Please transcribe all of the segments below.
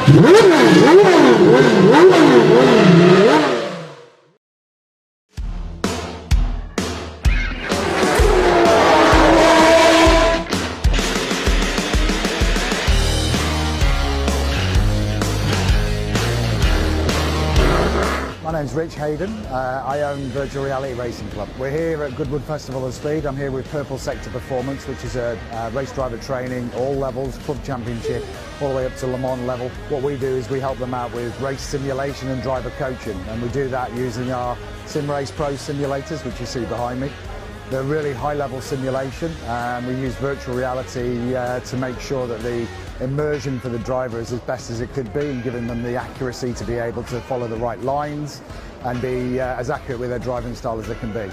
My name's Rich Hayden. I own Virtual Reality Racing Club. We're here at Goodwood Festival of Speed. I'm here with Purple Sector Performance, which is a race driver training, all levels, club championship, all the way up to Le Mans level. What we do is we help them out with race simulation and driver coaching, and we do that using our SimRace Pro simulators, which you see behind me. They're really high-level simulation, and we use virtual reality to make sure that the immersion for the driver is as best as it could be, and giving them the accuracy to be able to follow the right lines and be as accurate with their driving style as they can be.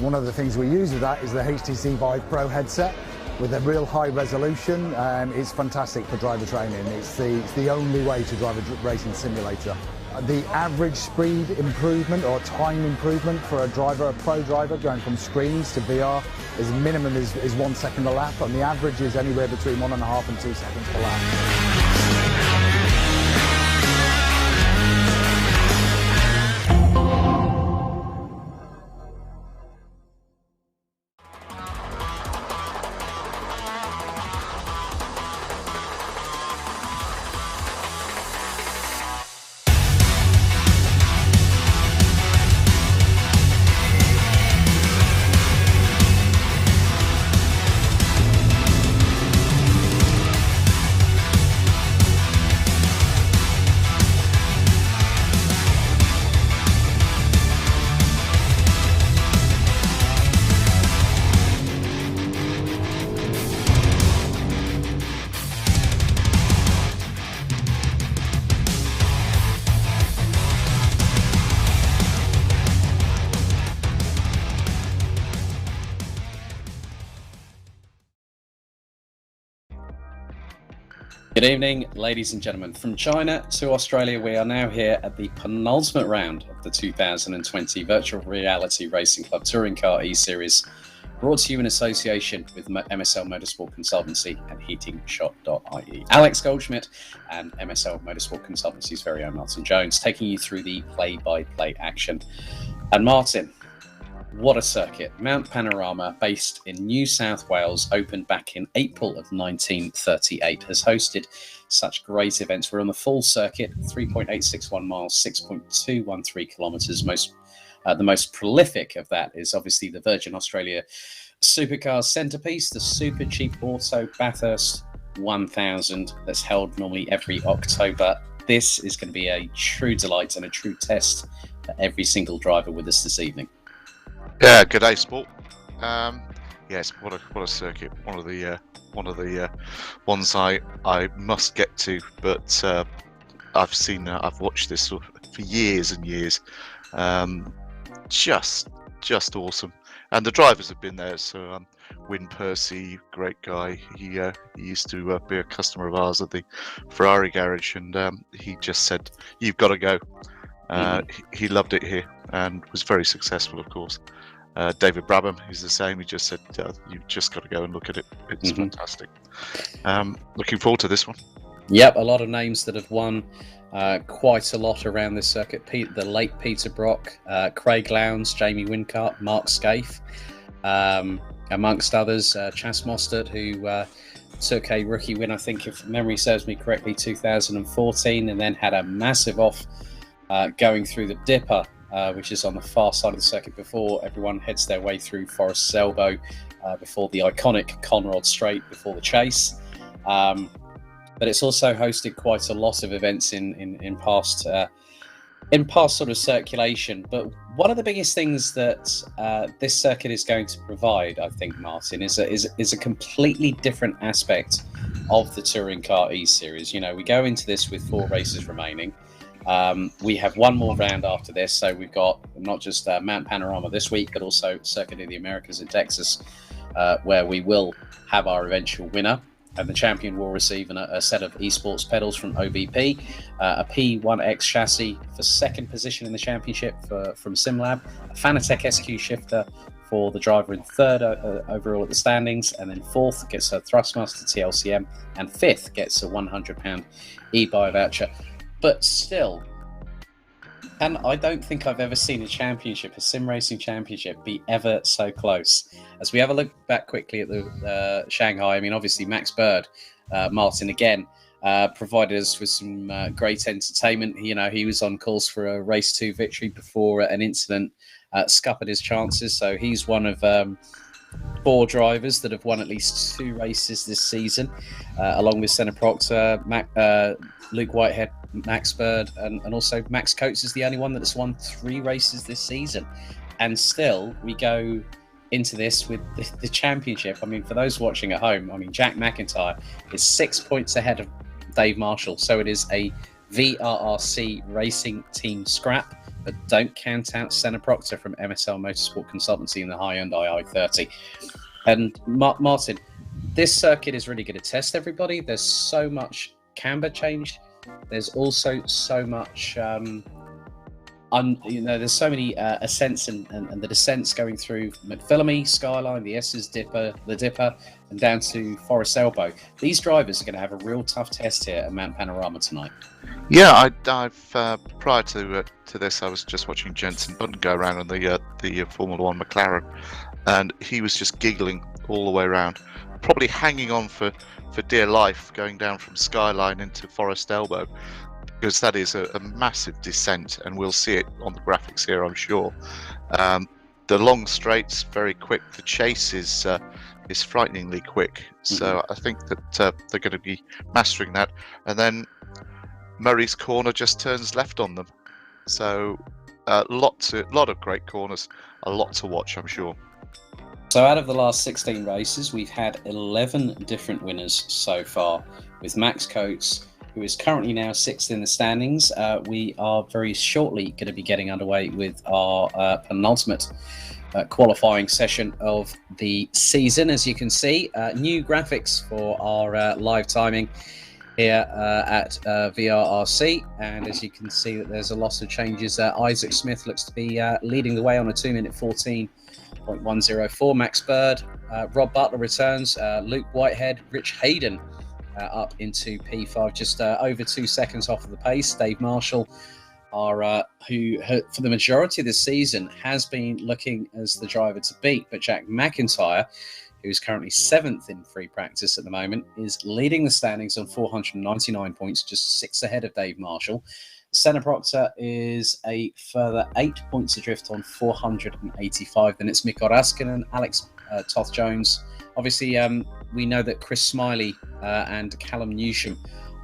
One of the things we use with that is the HTC Vive Pro headset with a real high resolution. It's fantastic for driver training. It's the only way to drive a racing simulator. The average speed improvement or time improvement for a driver, a pro driver, going from screens to VR, is minimum is 1 second a lap, and the average is anywhere between 1.5 and 2 seconds per lap. Good evening, ladies and gentlemen. From China to Australia, we are now here at the penultimate round of the 2020 Virtual Reality Racing Club Touring Car eSeries, brought to you in association with MSL Motorsport Consultancy and heatingshop.ie. Alex Goldschmidt and MSL Motorsport Consultancy's very own Martin Jones, taking you through the play-by-play action. And Martin, what a circuit. Mount Panorama, based in New South Wales, opened back in April of 1938, has hosted such great events. We're on the full circuit, 3.861 miles, 6.213 kilometres. The most prolific of that is obviously the Virgin Australia Supercars centrepiece, the Super Cheap Auto Bathurst 1000 that's held normally every October. This is going to be a true delight and a true test for every single driver with us this evening. Yeah, good day, sport. Yes, what a circuit. One of the ones I must get to, but I've watched this for years and years. Just awesome, and the drivers have been there. So Win Percy, great guy. He used to be a customer of ours at the Ferrari garage, and he just said, "You've got to go." He loved it here and was very successful, of course. David Brabham is the same. He just said, "You've just got to go and look at it. It's fantastic." Looking forward to this one. Yep, a lot of names that have won quite a lot around this circuit. The late Peter Brock, Craig Lowndes, Jamie Wincart, Mark Scaife, amongst others. Chas Mostert, who took a rookie win, I think, if memory serves me correctly, 2014, and then had a massive off going through the Dipper, which is on the far side of the circuit before everyone heads their way through Forest's Elbow, before the iconic Conrod Straight, before the chase. But it's also hosted quite a lot of events in past sort of circulation. But one of the biggest things that this circuit is going to provide, I think, Martin, is a completely different aspect of the Touring Car eSeries. You know, we go into this with 4 races remaining. We have one more round after this, so we've got not just Mount Panorama this week, but also Circuit of the Americas in Texas, where we will have our eventual winner, and the champion will receive a set of Esports pedals from OBP, a P1X chassis for second position in the championship from SimLab, a Fanatec SQ shifter for the driver in third overall at the standings, and then fourth gets a Thurstmaster T-LCM, and fifth gets a £100 Ebuyer voucher. But still, and I don't think I've ever seen a sim racing championship, be ever so close. As we have a look back quickly at the Shanghai, I mean, obviously Max Bird, Martin again, provided us with some great entertainment. You know, he was on course for a race 2 victory before an incident scuppered his chances. So he's one of 4 drivers that have won at least 2 races this season, along with Senna Proctor, Luke Whitehead, Max Bird, and also Max Coates is the only one that has won 3 races this season. And still, we go into this with the championship. I mean, for those watching at home, I mean, Jack McIntyre is 6 points ahead of Dave Marshall. So it is a VRRC Racing Team scrap. But don't count out Senna Proctor from MSL Motorsport Consultancy in the Hyundai i30. And Martin, this circuit is really going to test everybody. There's so much camber change. There's also so much, there's so many ascents and the descents going through McPhillamy, Skyline, the S's, the Dipper, and down to Forest Elbow. These drivers are going to have a real tough test here at Mount Panorama tonight. Yeah, I've prior to this, I was just watching Jenson Button go around on the Formula One McLaren, and he was just giggling all the way around, probably hanging on for dear life, going down from Skyline into Forest Elbow, because that is a massive descent, and we'll see it on the graphics here, I'm sure. The long straights very quick. The chase is frighteningly quick. So I think that they're going to be mastering that, and then Murray's corner just turns left on them. So a lot of great corners, a lot to watch, I'm sure. So out of the last 16 races, we've had 11 different winners so far, with Max Coates, who is currently now 6th in the standings. We are very shortly going to be getting underway with our penultimate qualifying session of the season. As you can see, new graphics for our live timing here at VRRC, and as you can see that there's a lot of changes. Isaac Smith looks to be leading the way on a 2-minute 14.104. Max Bird, Rob Butler returns, Luke Whitehead, Rich Hayden up into P5, just over 2 seconds off of the pace. Dave Marshall, who for the majority of the season has been looking as the driver to beat, but Jack McIntyre, who's currently 7th in free practice at the moment, is leading the standings on 499 points, just 6 ahead of Dave Marshall. Senna Proctor is a further 8 points adrift on 485. Then it's Mikko Raskinen, Alex Toth-Jones. Obviously, we know that Chris Smiley and Callum Newsham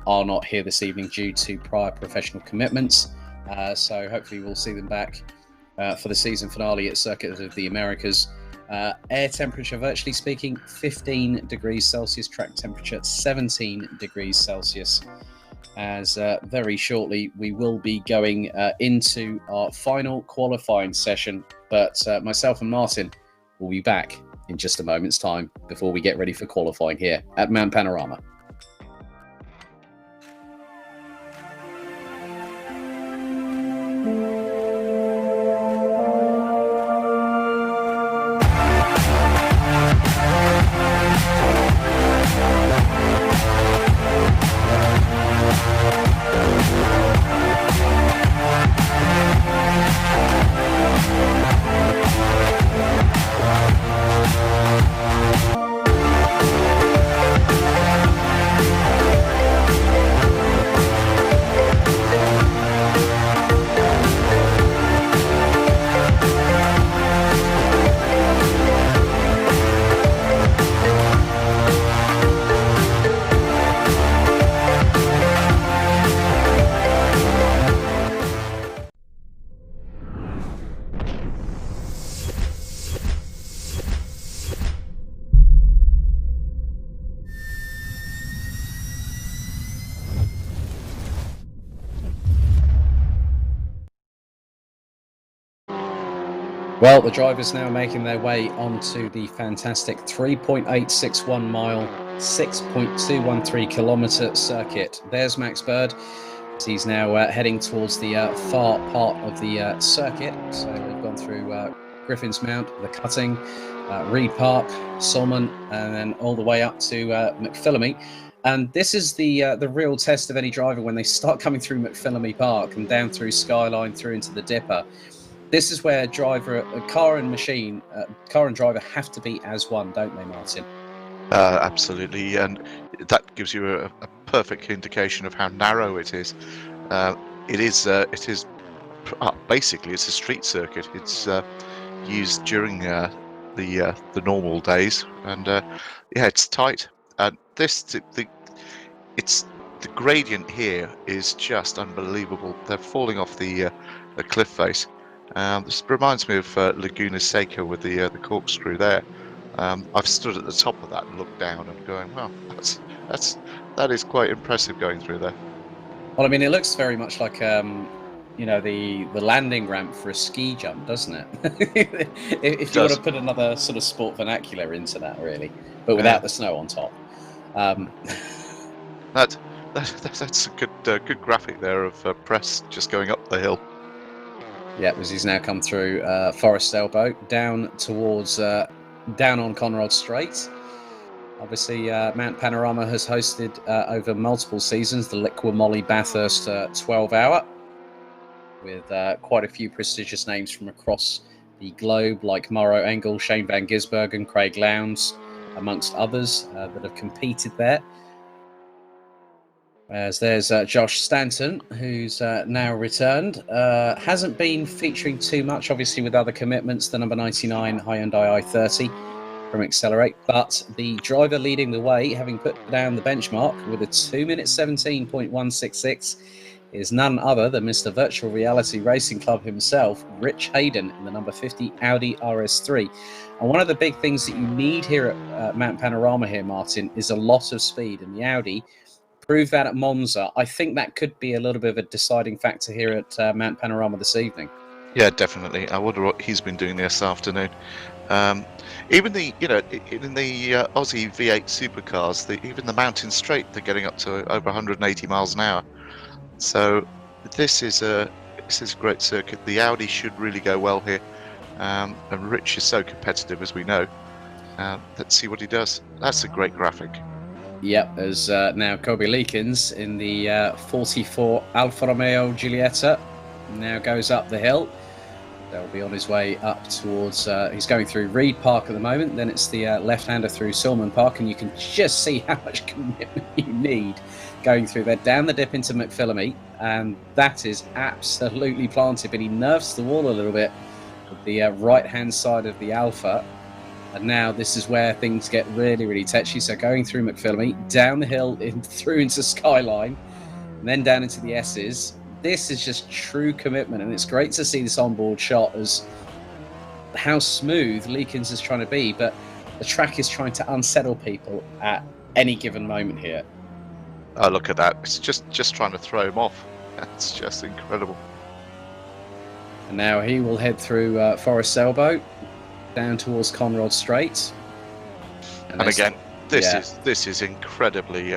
are not here this evening due to prior professional commitments. So hopefully we'll see them back for the season finale at Circuit of the Americas. Air temperature, virtually speaking, 15 degrees Celsius. Track temperature, 17 degrees Celsius. As very shortly we will be going into our final qualifying session. But myself and Martin will be back in just a moment's time before we get ready for qualifying here at Mount Panorama. Well, the drivers now making their way onto the fantastic 3.861 mile, 6.213 kilometre circuit. There's Max Bird. He's now heading towards the far part of the circuit. So we've gone through Griffin's Mount, the Cutting, Reed Park, Solman, and then all the way up to McPhillamy. And this is the real test of any driver when they start coming through McPhillamy Park and down through Skyline through into the Dipper. This is where car and driver have to be as one, don't they, Martin? Absolutely, and that gives you a perfect indication of how narrow it is. It is basically it's a street circuit. It's used during the normal days, and it's tight. And the gradient here is just unbelievable. They're falling off the cliff face. This reminds me of Laguna Seca with the corkscrew there. I've stood at the top of that and looked down and going, well, that is quite impressive going through there. Well, I mean, it looks very much like the landing ramp for a ski jump, doesn't it? if you want to put another sort of sport vernacular into that, really, but without the snow on top. That's a good graphic there of Press just going up the hill. Yeah, as he's now come through Forest Elbow down towards down on Conrod Strait. Obviously, Mount Panorama has hosted over multiple seasons the Liqua Moly Bathurst 12-hour with quite a few prestigious names from across the globe, like Mauro Engel, Shane van Gisbergen, Craig Lowndes, amongst others that have competed there. As there's Josh Stanton, who's now returned. Hasn't been featuring too much, obviously, with other commitments, the number 99 Hyundai i30 from Accelerate, but the driver leading the way, having put down the benchmark with a 2 minute 17.166, is none other than Mr. Virtual Reality Racing Club himself, Rich Hayden, in the number 50 Audi RS3. And one of the big things that you need here at Mount Panorama here, Martin, is a lot of speed, and the Audi proved that at Monza. I think that could be a little bit of a deciding factor here at Mount Panorama this evening. Yeah, definitely. I wonder what he's been doing this afternoon. Even in the Aussie V8 supercars, even the Mountain Straight, they're getting up to over 180 miles an hour. So this is a great circuit. The Audi should really go well here, and Rich is so competitive, as we know. Let's see what he does. That's a great graphic. Yep, as now Kobe Leakins in the 44 Alfa Romeo Giulietta now goes up the hill. They'll be on his way up towards, he's going through Reed Park at the moment, then it's the left-hander through Silman Park, and you can just see how much commitment you need going through there, down the dip into McPhillamy, and that is absolutely planted, but he nerfs the wall a little bit with the right-hand side of the Alpha, and now this is where things get really, really touchy. So going through McPhillamy, down the hill, through into Skyline, and then down into the S's. This is just true commitment, and it's great to see this onboard shot as how smooth Leakins is trying to be, but the track is trying to unsettle people at any given moment here. Oh, look at that. It's just trying to throw him off. That's just incredible. And now he will head through Forest Elbow, down towards Conrod Strait. And again, this is incredibly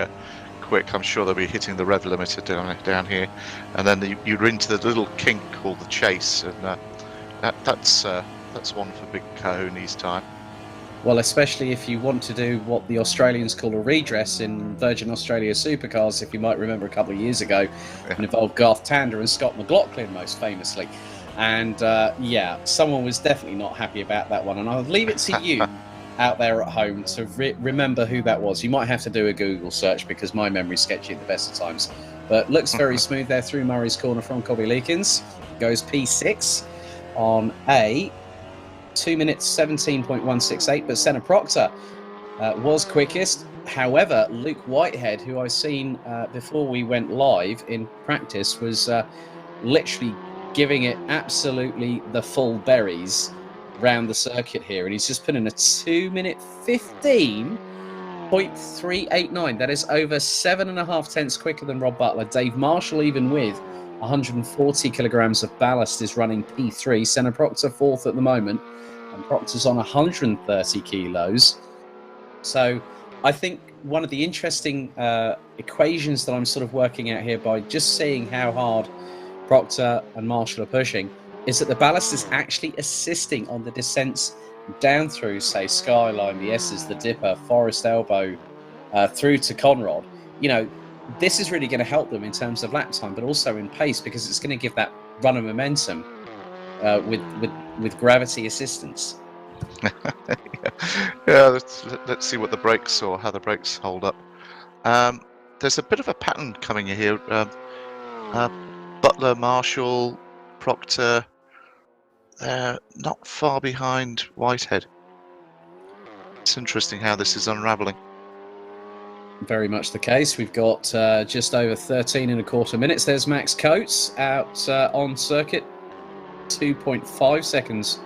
quick. I'm sure they'll be hitting the rev limiter down here, and then you're into the little kink called the chase, and that's one for big cojones time. Well, especially if you want to do what the Australians call a redress in Virgin Australia Supercars, if you might remember a couple of years ago, it involved Garth Tander and Scott McLaughlin most famously. And someone was definitely not happy about that one, and I'll leave it to you out there at home to remember who that was. You might have to do a Google search because my memory's sketchy at the best of times. But looks very smooth there through Murray's Corner from Kobe Leakins. Goes P6 on a 2 minutes 17.168, but Senna Proctor was quickest. However, Luke Whitehead, who I've seen before we went live in practice, was literally giving it absolutely the full berries round the circuit here, and he's just put in a 2 minute 15.389. That is over 7.5 tenths quicker than Rob Butler. Dave Marshall, even with 140 kilograms of ballast, is running P3. Senna Proctor fourth at the moment, and Proctor's on 130 kilos. So I think one of the interesting equations that I'm sort of working out here by just seeing how hard Proctor and Marshall are pushing, is that the ballast is actually assisting on the descents down through, say, Skyline, the S's, the Dipper, Forest Elbow, through to Conrod. You know, this is really going to help them in terms of lap time, but also in pace, because it's going to give that run of momentum with gravity assistance. Yeah, let's see what the brakes or how the brakes hold up. There's a bit of a pattern coming here. Butler, Marshall, Proctor, not far behind Whitehead. It's interesting how this is unravelling. Very much the case. We've got just over 13 and a quarter minutes. There's Max Coates out on circuit, 2.5 seconds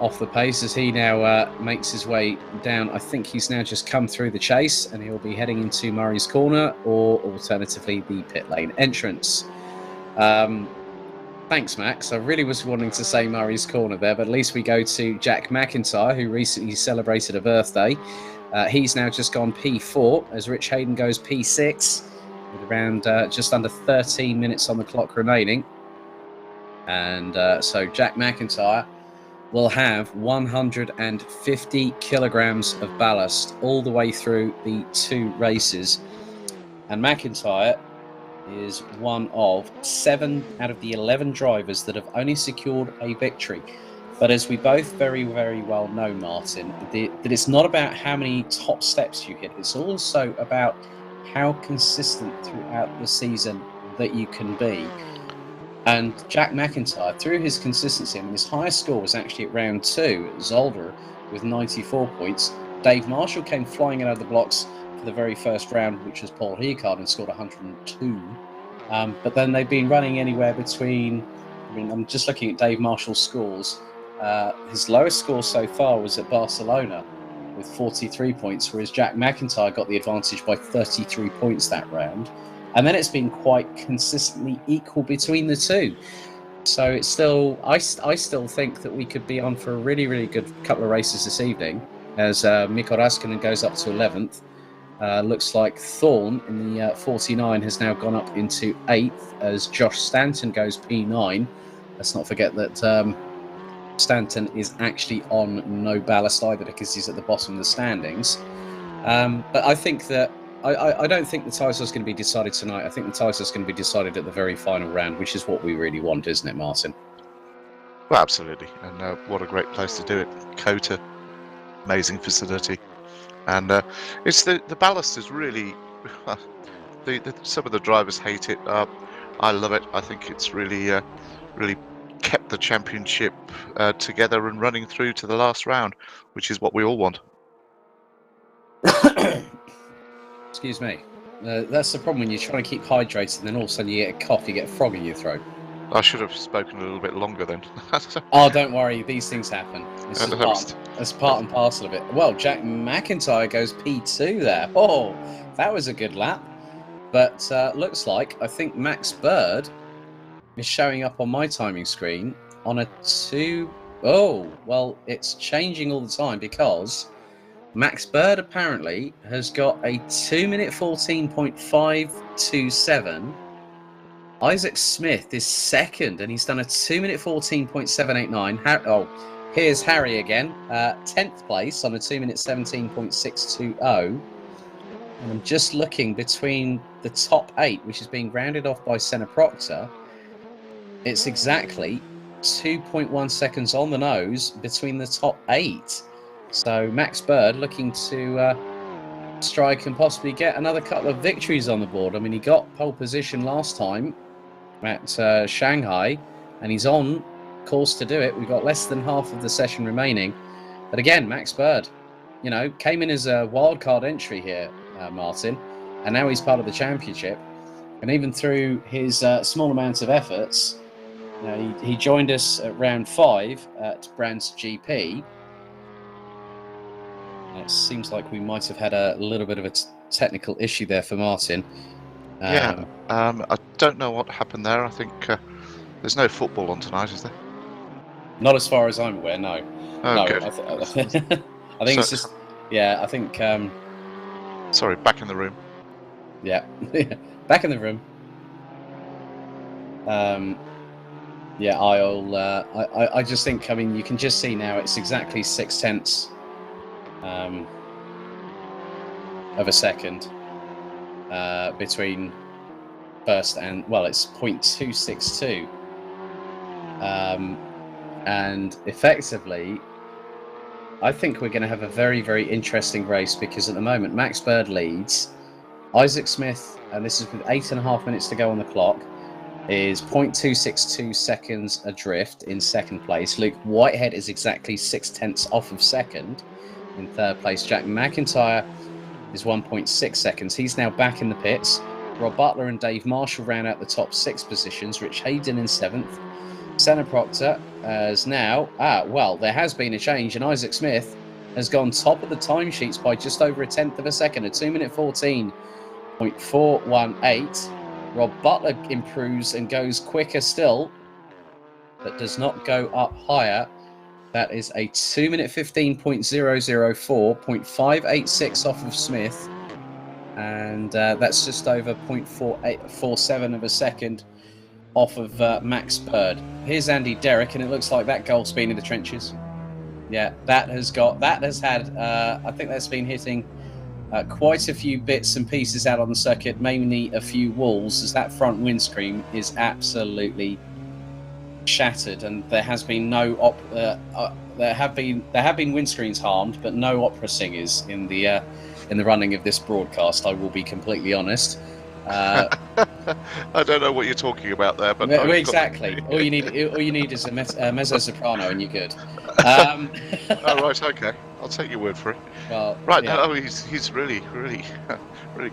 off the pace as he now makes his way down. I think he's now just come through the chase and he'll be heading into Murray's Corner, or alternatively the pit lane entrance. Thanks, Max. I really was wanting to say Murray's Corner there, but at least we go to Jack McIntyre, who recently celebrated a birthday. He's now just gone P4 as Rich Hayden goes P6 with around just under 13 minutes on the clock remaining. And so Jack McIntyre will have 150 kilograms of ballast all the way through the 2 races. And McIntyre is one of 7 out of the 11 drivers that have only secured a victory. But as we both very, very well know, Martin, that it's not about how many top steps you hit. It's also about how consistent throughout the season that you can be. And Jack McIntyre, through his consistency, I mean, his highest score was actually at round 2 at Zolder with 94 points. Dave Marshall came flying out of the blocks for the very first round, which was Paul Heacard, and scored 102. But then they've been running anywhere between, I mean, I'm just looking at Dave Marshall's scores. His lowest score so far was at Barcelona with 43 points, whereas Jack McIntyre got the advantage by 33 points that round. And then it's been quite consistently equal between the two. So it's still, I still think that we could be on for a really, really good couple of races this evening, as Mikko Raskinen goes up to 11th. Looks like Thorne in the 49 has now gone up into 8th, as Josh Stanton goes P9. Let's not forget that Stanton is actually on no ballast either, because he's at the bottom of the standings. But I think that I don't think the title is going to be decided tonight. I think the title is going to be decided at the very final round, which is what we really want, isn't it, Martin? Well, absolutely. And what a great place to do it. COTA, amazing facility. And it's the ballast is really, some of the drivers hate it. I love it. I think it's really kept the championship together and running through to the last round, which is what we all want. Excuse me. That's the problem when you're trying to keep hydrated and then all of a sudden you get a cough, you get a frog in your throat. I should have spoken a little bit longer then. Oh, don't worry. These things happen. It's part and parcel of it. Well, Jack McIntyre goes P2 there. Oh, that was a good lap. But looks like, I think Max Bird is showing up on my timing screen on a 2. Oh, well, it's changing all the time, because Max Bird apparently has got a 2-minute 14.527. Isaac Smith is second, and he's done a 2-minute 14.789. Here's Harry again, 10th place on a 2-minute 17.620. And I'm just looking between the top 8, which is being rounded off by Senna Proctor. It's exactly 2.1 seconds on the nose between the top 8. So Max Bird looking to strike and possibly get another couple of victories on the board. I mean, he got pole position last time at Shanghai, and he's on course to do it. We've got less than half of the session remaining. But again, Max Bird, you know, came in as a wildcard entry here, Martin, and now he's part of the championship. And even through his small amounts of efforts, you know, he joined us at round 5 at Brands GP. It seems like we might have had a little bit of a technical issue there for Martin. I don't know what happened there. I think there's no football on tonight, is there? Not as far as I'm aware, no. Oh, no, good. I think it's just, yeah, I think... Sorry, back in the room. Yeah, back in the room. Yeah, I just think, I mean, you can just see now it's exactly 0.6 of a second between first and, well, it's 0.262. And effectively, I think we're going to have a very, very interesting race, because at the moment, Max Bird leads. Isaac Smith, and this is with 8.5 minutes to go on the clock, is 0.262 seconds adrift in second place. Luke Whitehead is exactly 0.6 off of second in third place. Jack McIntyre is 1.6 seconds. He's now back in the pits. Rob Butler and Dave Marshall round out the top 6 positions. Rich Hayden in 7th. Senna Proctor has now, well, there has been a change, and Isaac Smith has gone top of the timesheets by just over 1/10 of a second, a 2-minute 14.418. Rob Butler improves and goes quicker still, but does not go up higher. That is a 2-minute 15.004, 0.586 off of Smith, and that's just over 0.4847 of a second off of Max Bird. Here's Andy Derrick, and it looks like that goal's been in the trenches. Yeah, that has had, I think that's been hitting quite a few bits and pieces out on the circuit, mainly a few walls, as that front windscreen is absolutely shattered, and there has been no there have been windscreens harmed, but no opera singers in the running of this broadcast. I will be completely honest. I don't know what you're talking about there, but exactly. All you need is a mezzo soprano, and you're good. Oh, right, okay. I'll take your word for it. Well, right, yeah. no, he's really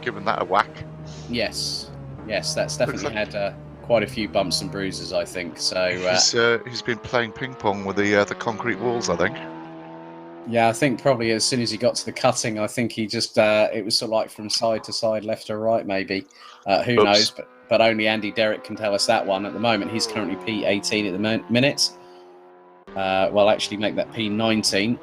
given that a whack. Yes, that's definitely had quite a few bumps and bruises, I think. So he's been playing ping pong with the concrete walls, I think. Yeah, I think probably as soon as he got to the cutting, I think he just it was sort of like from side to side, left to right, maybe. Who knows? But only Andy Derrick can tell us that one. At the moment, he's currently P18 at the minute. Well, actually, make that P19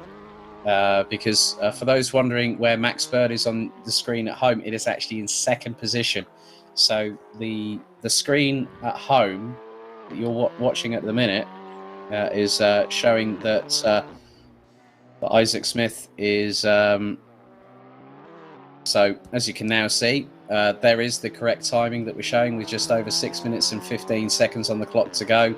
because for those wondering where Max Bird is on the screen at home, it is actually in second position. So the screen at home that you're watching at the minute is showing that Isaac Smith is. So as you can now see, there is the correct timing that we're showing, with just over 6 minutes and 15 seconds on the clock to go.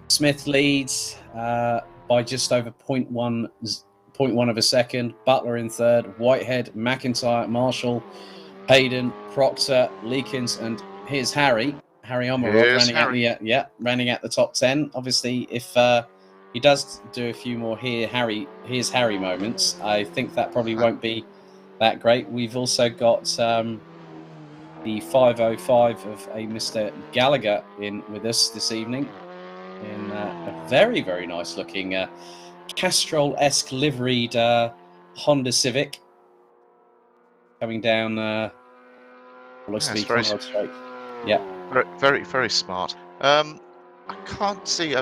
Smith leads by just over 0.1 of a second. Butler in third. Whitehead, McIntyre, Marshall, Hayden, Proctor, Leakins, and here's Harry Omarov running at the top 10. Obviously, if he does do a few more here's Harry moments, I think that probably won't be that great. We've also got the 505 of a Mr. Gallagher in with us this evening in a very, very nice looking Castrol-esque liveried Honda Civic coming down very straight. Yeah, very, very smart. I can't see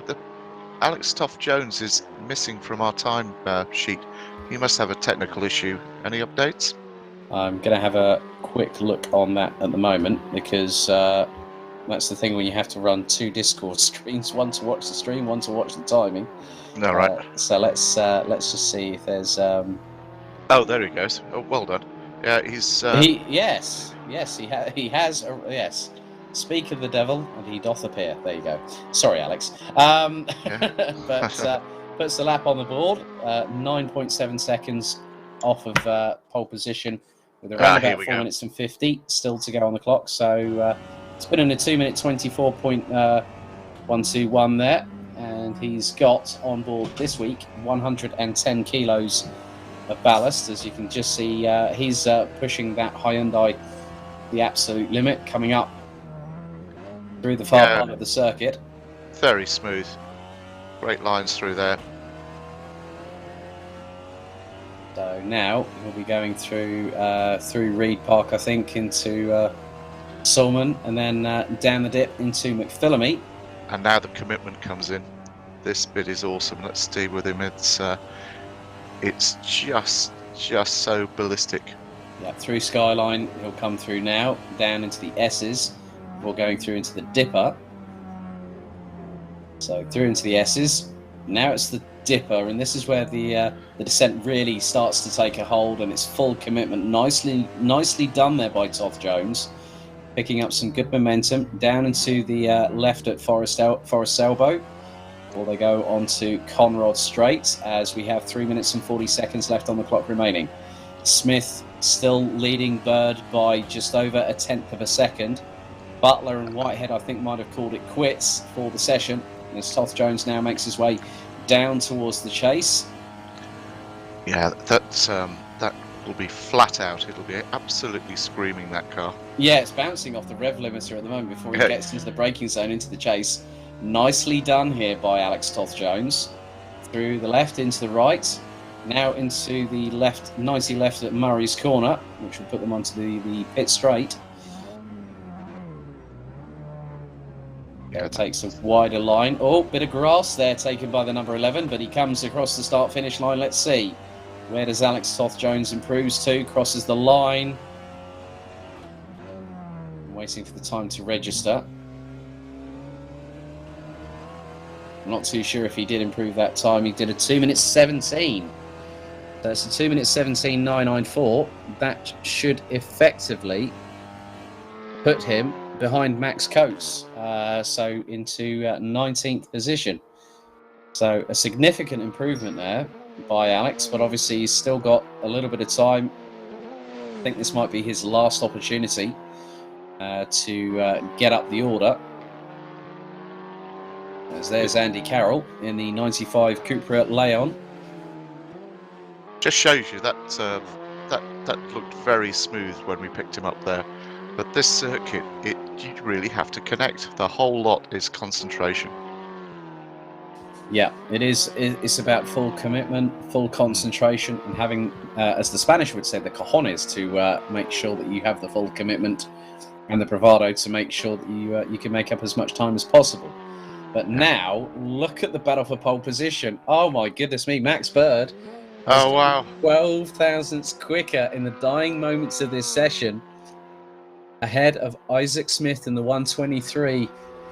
Alex Toft-Jones is missing from our time sheet. He must have a technical issue. Any updates? I'm going to have a quick look on that at the moment, because that's the thing when you have to run 2 Discord screens, one to watch the stream, one to watch the timing. No, right. So let's just see if there's. Oh, there he goes. Oh, well done. Yeah, he's. Yes, he has. Yes. Speak of the devil, and he doth appear. There you go. Sorry, Alex. But puts the lap on the board. 9.7 seconds off of pole position, with around about 4 minutes and 50 still to go on the clock. So it's been in a 2-minute 24.121 there, and he's got on board this week 110 kilos of ballast. As you can just see, he's pushing that Hyundai the absolute limit, coming up through the far part of the circuit. Very smooth. Great lines through there. So now we'll be going through Reed Park, I think, into Sulman, and then down the dip into McPhillamy. And now the commitment comes in. This bit is awesome. Let's stay with him. It's just so ballistic. Yeah, through Skyline, he'll come through now, down into the S's, before going through into the Dipper. So So through into the S's. Now it's the dipper, and this is where the descent really starts to take a hold, and it's full commitment. Nicely done there by Toth Jones, picking up some good momentum down into the left at Forest Elbow, before they go on to Conrod Straight, as we have 3 minutes and 40 seconds left on the clock remaining. Smith still leading Bird by just over a tenth of a second. Butler and Whitehead, I think, might have called it quits for the session, as Toth Jones now makes his way down towards the chase. Yeah, that will be flat out. It'll be absolutely screaming, that car. Yeah, it's bouncing off the rev limiter at the moment before he gets into the braking zone, into the chase. Nicely done here by Alex Toth Jones. Through the left, into the right. Now into the left, 90 left at Murray's Corner, which will put them onto the pit straight. Yeah, takes a wider line. Oh, bit of grass there taken by the number 11, but he comes across the start-finish line. Let's see. Where does Alex Toth Jones improves to? Crosses the line. I'm waiting for the time to register. I'm not too sure if he did improve that time. He did a 2 minutes 17. So it's a 2 minutes 17.994. That should effectively put him behind Max Coates, so into 19th position. So a significant improvement there by Alex, but obviously he's still got a little bit of time. I think this might be his last opportunity to get up the order. As there's Andy Carroll in the 95 Cupra Leon. Just shows you that that looked very smooth when we picked him up there. But this circuit, you really have to connect. The whole lot is concentration. Yeah, it is. It's about full commitment, full concentration, and having, as the Spanish would say, the cojones to make sure that you have the full commitment and the bravado to make sure that you can make up as much time as possible. But now, look at the battle for pole position. Oh my goodness me, Max Bird. Oh wow! 12 thousandths quicker in the dying moments of this session, ahead of Isaac Smith in the 123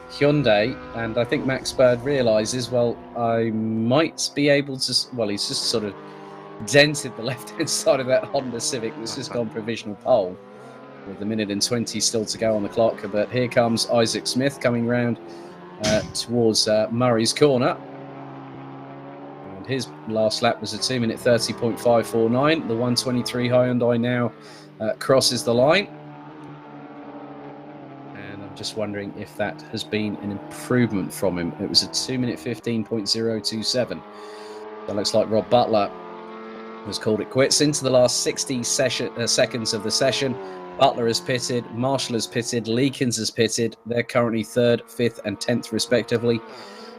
Hyundai. And I think Max Bird realises, well, I might be able to... Well, he's just sort of dented the left-hand side of that Honda Civic that's just gone provisional pole, with a minute and 20 still to go on the clock. But here comes Isaac Smith coming round towards Murray's Corner. And his last lap was a 2 minute 30.549. The 123 Hyundai now crosses the line. Just wondering if that has been an improvement from him. It was a 2 minute 15.027. That looks like Rob Butler has called it quits. Into the last 60 seconds of the session, Butler has pitted, Marshall has pitted, Leakins has pitted. They're currently 3rd, 5th and 10th respectively.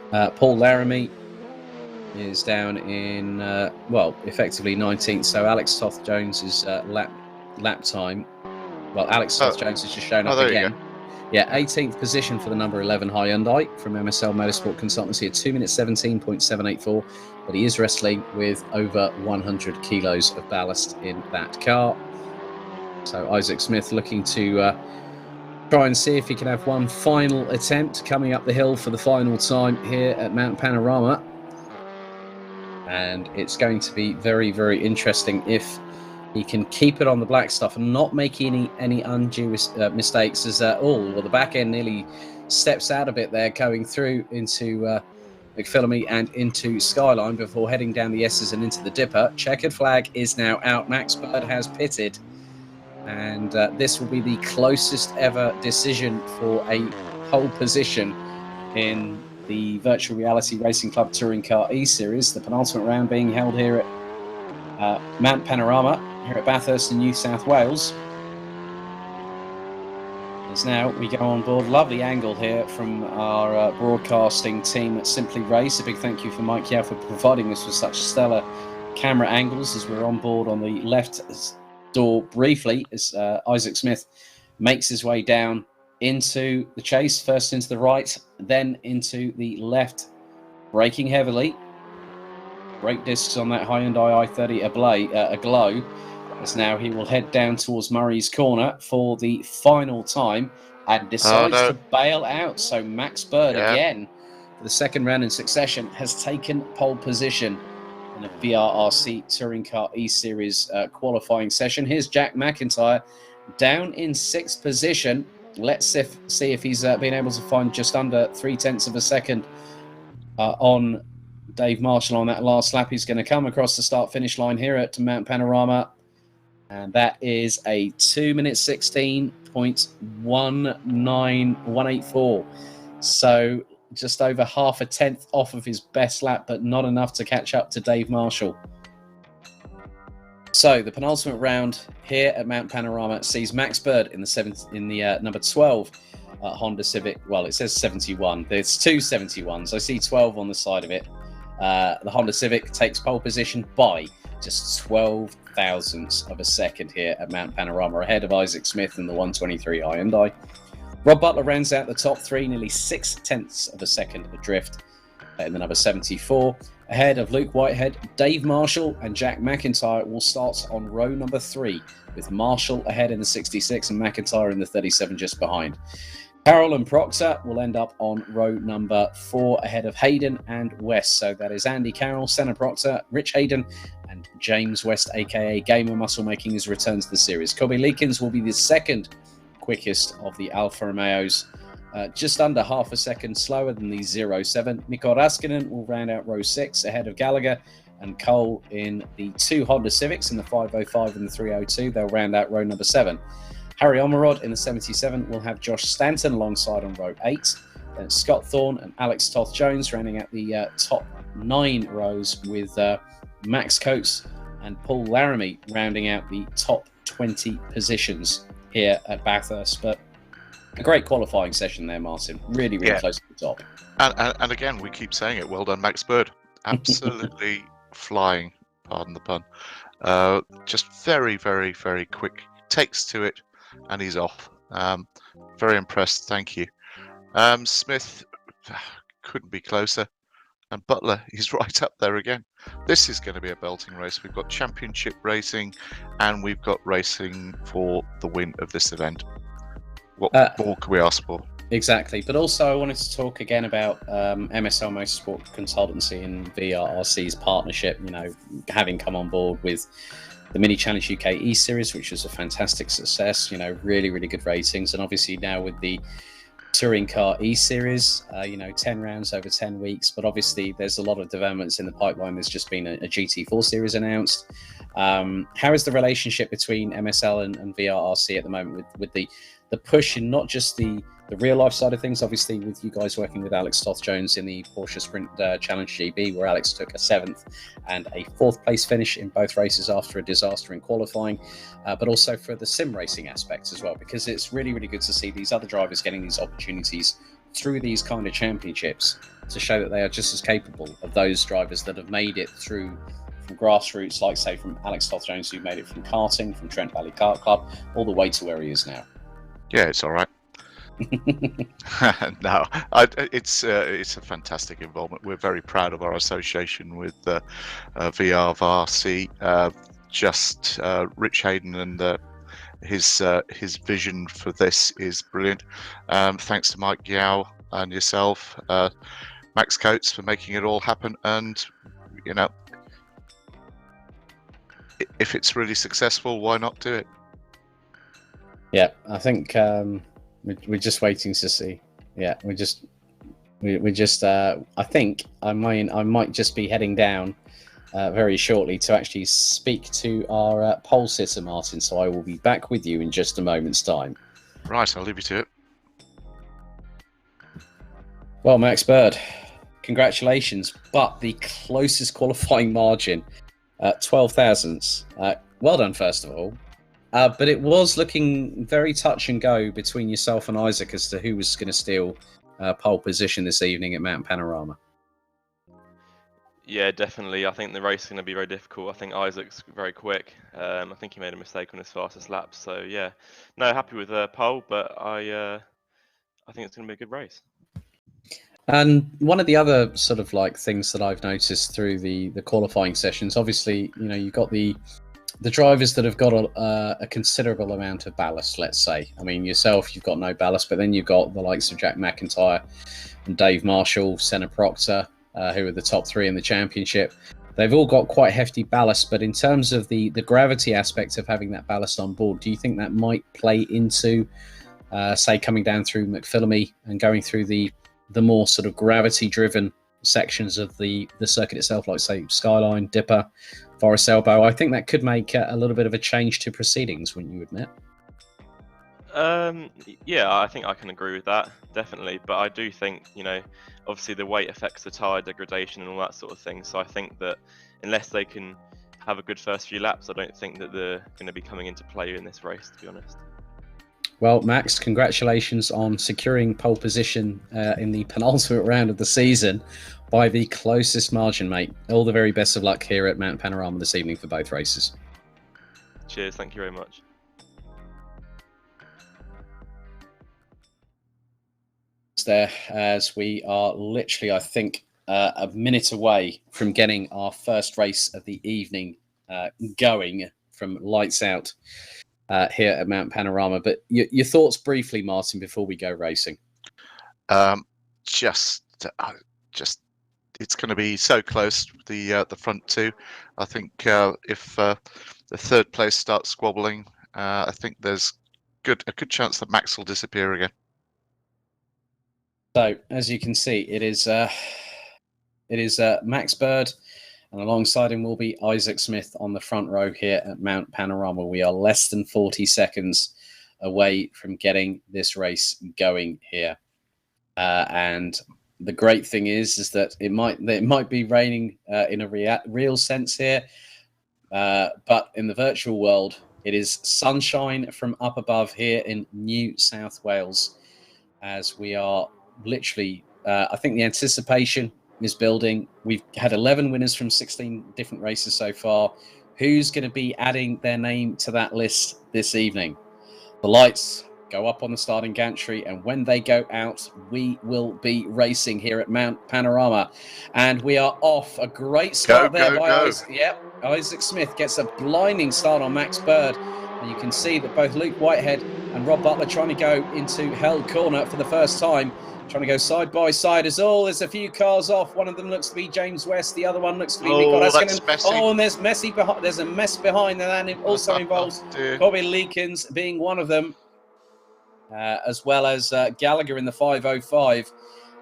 Paul Laramie is down in, well, effectively 19th. So Alex Toth Jones' lap time. Well, Alex Toth Jones has just shown up again. Yeah, 18th position for the number 11 Hyundai from MSL Motorsport Consultancy at 2 minutes 17.784, but he is wrestling with over 100 kilos of ballast in that car. So Isaac Smith looking to try and see if he can have one final attempt coming up the hill for the final time here at Mount Panorama. And it's going to be very, very interesting if he can keep it on the black stuff and not make any undue mistakes, as well, the back end nearly steps out a bit there, going through into McPhillamy and into Skyline before heading down the S's and into the dipper. Checkered flag is now out. Max Bird has pitted, and this will be the closest ever decision for a pole position in the Virtual Reality Racing Club Touring Car eSeries. The penultimate round being held here at Mount Panorama, here at Bathurst in New South Wales. As now we go on board. Lovely angle here from our broadcasting team at Simply Race. A big thank you for Mike Yao for providing us with such stellar camera angles as we're on board on the left door briefly, as Isaac Smith makes his way down into the chase, first into the right, then into the left, braking heavily. Brake discs on that Hyundai i30 aglow, as now he will head down towards Murray's Corner for the final time and decides to bail out. So Max Bird again for the second round in succession, has taken pole position in a VRRC Touring Car eSeries qualifying session. Here's Jack McIntyre down in 6th position. Let's see if he's been able to find just under 0.3 of a second on Dave Marshall on that last lap. He's going to come across the start-finish line here at Mount Panorama, and that is a 2 minute 16.19184. So just over half a tenth off of his best lap, but not enough to catch up to Dave Marshall. So the penultimate round here at Mount Panorama sees Max Bird in the number 12 Honda Civic. Well, it says 71. There's two 71s. I see 12 on the side of it. The Honda Civic takes pole position by just 12 thousandths of a second here at Mount Panorama, ahead of Isaac Smith in the 123 Hyundai. Rob Butler rounds out the top three, nearly 0.6 of a second adrift in the number 74. Ahead of Luke Whitehead, Dave Marshall and Jack McIntyre will start on row number 3, with Marshall ahead in the 66 and McIntyre in the 37 just behind. Carroll and Proctor will end up on row number 4 ahead of Hayden and West. So that is Andy Carroll, Senna Proctor, Rich Hayden, and James West, aka Gamer Muscle, making his return to the series. Kobe Leakins will be the second quickest of the Alfa Romeos, just under half a second slower than the 07. Mikko Raskinen will round out row 6 ahead of Gallagher and Cole in the 2 Honda Civics in the 505 and the 302. They'll round out row number 7. Harry Omerod in the 77 will have Josh Stanton alongside on row 8. Then Scott Thorne and Alex Toth-Jones rounding out the top 9 rows, with Max Coates and Paul Laramie rounding out the top 20 positions here at Bathurst. But a great qualifying session there, Martin. Really close to the top. And again, we keep saying it. Well done, Max Bird. Absolutely flying, pardon the pun. Just very, very, very quick. Takes to it, and he's off. Very impressed. Thank you. Smith couldn't be closer. And Butler, he's right up there again. This is going to be a belting race. We've got championship racing, and we've got racing for the win of this event. What more can we ask for? Exactly. But also I wanted to talk again about MSL Motorsport Consultancy and VRRC's partnership, having come on board with the Mini Challenge UK eSeries, which was a fantastic success, really, really good ratings. And obviously now with the Touring Car eSeries, 10 rounds over 10 weeks. But obviously there's a lot of developments in the pipeline. There's just been a GT4 series announced. How is the relationship between MSL and VRRC at the moment with the push in not just the real life side of things, obviously with you guys working with Alex Toth-Jones in the Porsche Sprint Challenge GB, where Alex took a 7th and a 4th place finish in both races after a disaster in qualifying, but also for the sim racing aspects as well, because it's really, really good to see these other drivers getting these opportunities through these kind of championships to show that they are just as capable of those drivers that have made it through from grassroots, like say from Alex Toth-Jones, who made it from karting, from Trent Valley Kart Club, all the way to where he is now. Yeah, it's all right. No, it's a fantastic involvement. We're very proud of our association with VRRC. Rich Hayden and his vision for this is brilliant. Thanks to Mike Yao and yourself, Max Coates, for making it all happen. And if it's really successful, why not do it? Yeah, I think we're just waiting to see. Yeah, we just. I think I might just be heading down very shortly to actually speak to our pole sitter, Martin. So I will be back with you in just a moment's time. Right, I'll leave you to it. Well, Max Bird, congratulations! But the closest qualifying margin, 12 thousandths. Well done, first of all. But it was looking very touch and go between yourself and Isaac as to who was going to steal pole position this evening at Mount Panorama. Yeah, definitely. I think the race is going to be very difficult. I think Isaac's very quick. I think he made a mistake on his fastest lap. So yeah, no, happy with pole, but I think it's going to be a good race. And one of the other sort of like things that I've noticed through the qualifying sessions, obviously, you've got the drivers that have got a considerable amount of ballast, let's say. I mean, yourself, you've got no ballast, but then you've got the likes of Jack McIntyre, and Dave Marshall, Senna Proctor, who are the top 3 in the championship. They've all got quite hefty ballast, but in terms of the gravity aspect of having that ballast on board, do you think that might play into, say, coming down through McPhillamy and going through the more sort of gravity-driven sections of the circuit itself, like, say, Skyline, Dipper, Forest Elbow? I think that could make a little bit of a change to proceedings, wouldn't you admit? Yeah, I think I can agree with that, definitely. But I do think, obviously the weight affects the tyre degradation and all that sort of thing. So I think that unless they can have a good first few laps, I don't think that they're going to be coming into play in this race, to be honest. Well, Max, congratulations on securing pole position in the penultimate round of the season by the closest margin, mate. All the very best of luck here at Mount Panorama this evening for both races. Cheers, thank you very much. There, as we are literally, I think, a minute away from getting our first race of the evening going from lights out here at Mount Panorama. But your thoughts briefly, Martin, before we go racing. Just it's going to be so close, the front 2. I think if the 3rd place starts squabbling, I think there's a good chance that Max will disappear again. So, as you can see, it is Max Bird, and alongside him will be Isaac Smith on the front row here at Mount Panorama. We are less than 40 seconds away from getting this race going here. And the great thing is that it might be raining in a real sense here, but in the virtual world, it is sunshine from up above here in New South Wales, as we are literally, I think the anticipation is building. We've had 11 winners from 16 different races so far. Who's going to be adding their name to that list this evening? The lights go up on the starting gantry, and when they go out, we will be racing here at Mount Panorama. And we are off. A great start there by Isaac. Yep, Isaac Smith gets a blinding start on Max Bird. And you can see that both Luke Whitehead and Rob Butler trying to go into held corner for the first time. Trying to go side by side as all. There's a few cars off. One of them looks to be James West. The other one looks to be Nico Haskinen. Oh, and there's there's a mess behind, and that also involves Bobby Leakins being one of them, as well as Gallagher in the 505.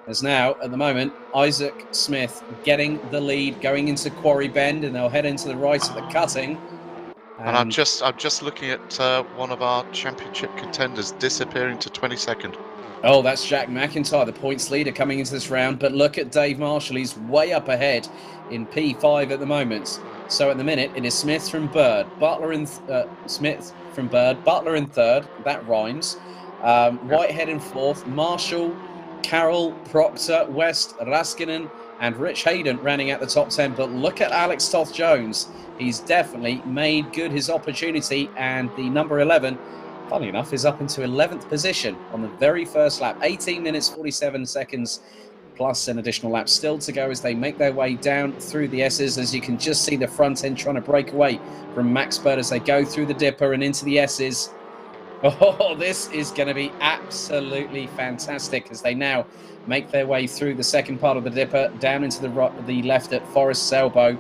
As now, at the moment, Isaac Smith getting the lead, going into Quarry Bend, and they'll head into the right at the cutting. And I'm just looking at one of our championship contenders disappearing to 22nd. Oh, that's Jack McIntyre, the points leader, coming into this round. But look at Dave Marshall. He's way up ahead in P5 at the moment. So at the minute, it is Smith from Bird, Butler in Smith from Bird, Butler in 3rd. That rhymes. Whitehead in 4th. Marshall, Carroll, Proctor, West, Raskinen, and Rich Hayden rounding out the top 10. But look at Alex Toth-Jones. He's definitely made good his opportunity. And the number 11, funny enough, is up into 11th position on the very first lap. 18 minutes, 47 seconds, plus an additional lap still to go as they make their way down through the S's. As you can just see the front end trying to break away from Max Bird as they go through the Dipper and into the S's. Oh, this is going to be absolutely fantastic as they now make their way through the second part of the Dipper, down into the left at Forest Elbow.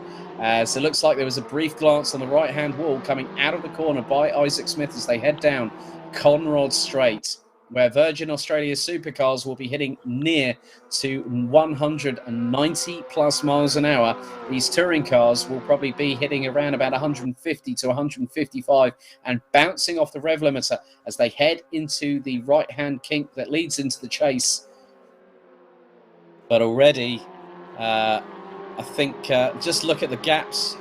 So it looks like there was a brief glance on the right-hand wall coming out of the corner by Isaac Smith as they head down Conrod Straight, where Virgin Australia supercars will be hitting near to 190 plus miles an hour. These touring cars will probably be hitting around about 150 to 155 and bouncing off the rev limiter as they head into the right-hand kink that leads into the chase. But already, I think just look at the gaps,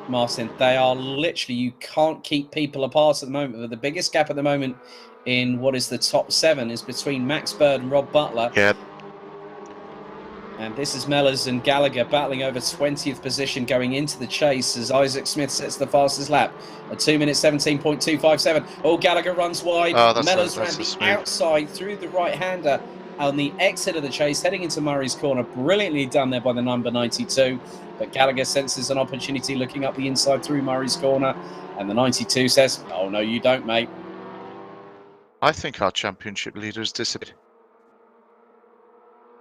Martin. They are literally, you can't keep people apart at the moment. But the biggest gap at the moment in what is the top 7 is between Max Bird and Rob Butler. Yep. And this is Mellors and Gallagher battling over 20th position going into the chase as Isaac Smith sets the fastest lap at 2 minutes 17.257. Oh, Gallagher runs wide. Mellors ran the outside through the right-hander on the exit of the chase, heading into Murray's corner. Brilliantly done there by the number 92. But Gallagher senses an opportunity looking up the inside through Murray's corner. And the 92 says, oh, no, you don't, mate. I think our championship leader has disappeared.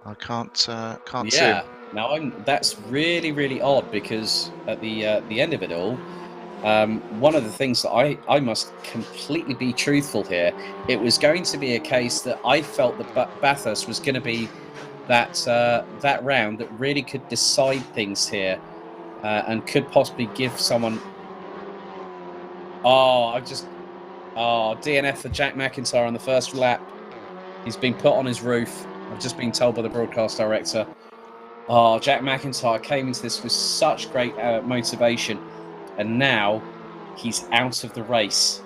I can't see Yeah. him. Now that's really, really odd, because at the end of it all, one of the things that I must completely be truthful here, it was going to be a case that I felt that Bathurst was going to be that round that really could decide things here, and could possibly give someone. DNF for Jack McIntyre on the first lap. He's been put on his roof. I've just been told by the broadcast director. Oh, Jack McIntyre came into this with such great motivation, and now he's out of the race,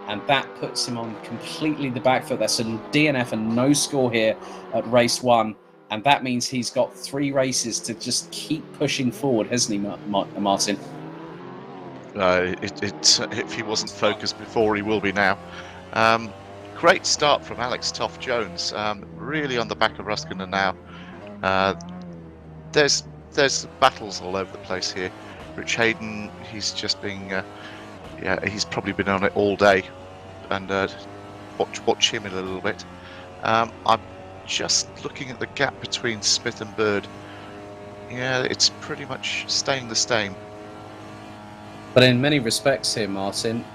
and that puts him on completely the back foot. That's a DNF and no score here at race 1, and that means he's got 3 races to just keep pushing forward, hasn't he, Martin? If he wasn't focused before, he will be now. Great start from Alex Toft-Jones, really on the back of Ruskinen now. There's battles all over the place here. Rich Hayden, he's just being, he's probably been on it all day, and watch him in a little bit. I'm just looking at the gap between Smith and Bird. Yeah, it's pretty much staying the same. But in many respects here, Martin,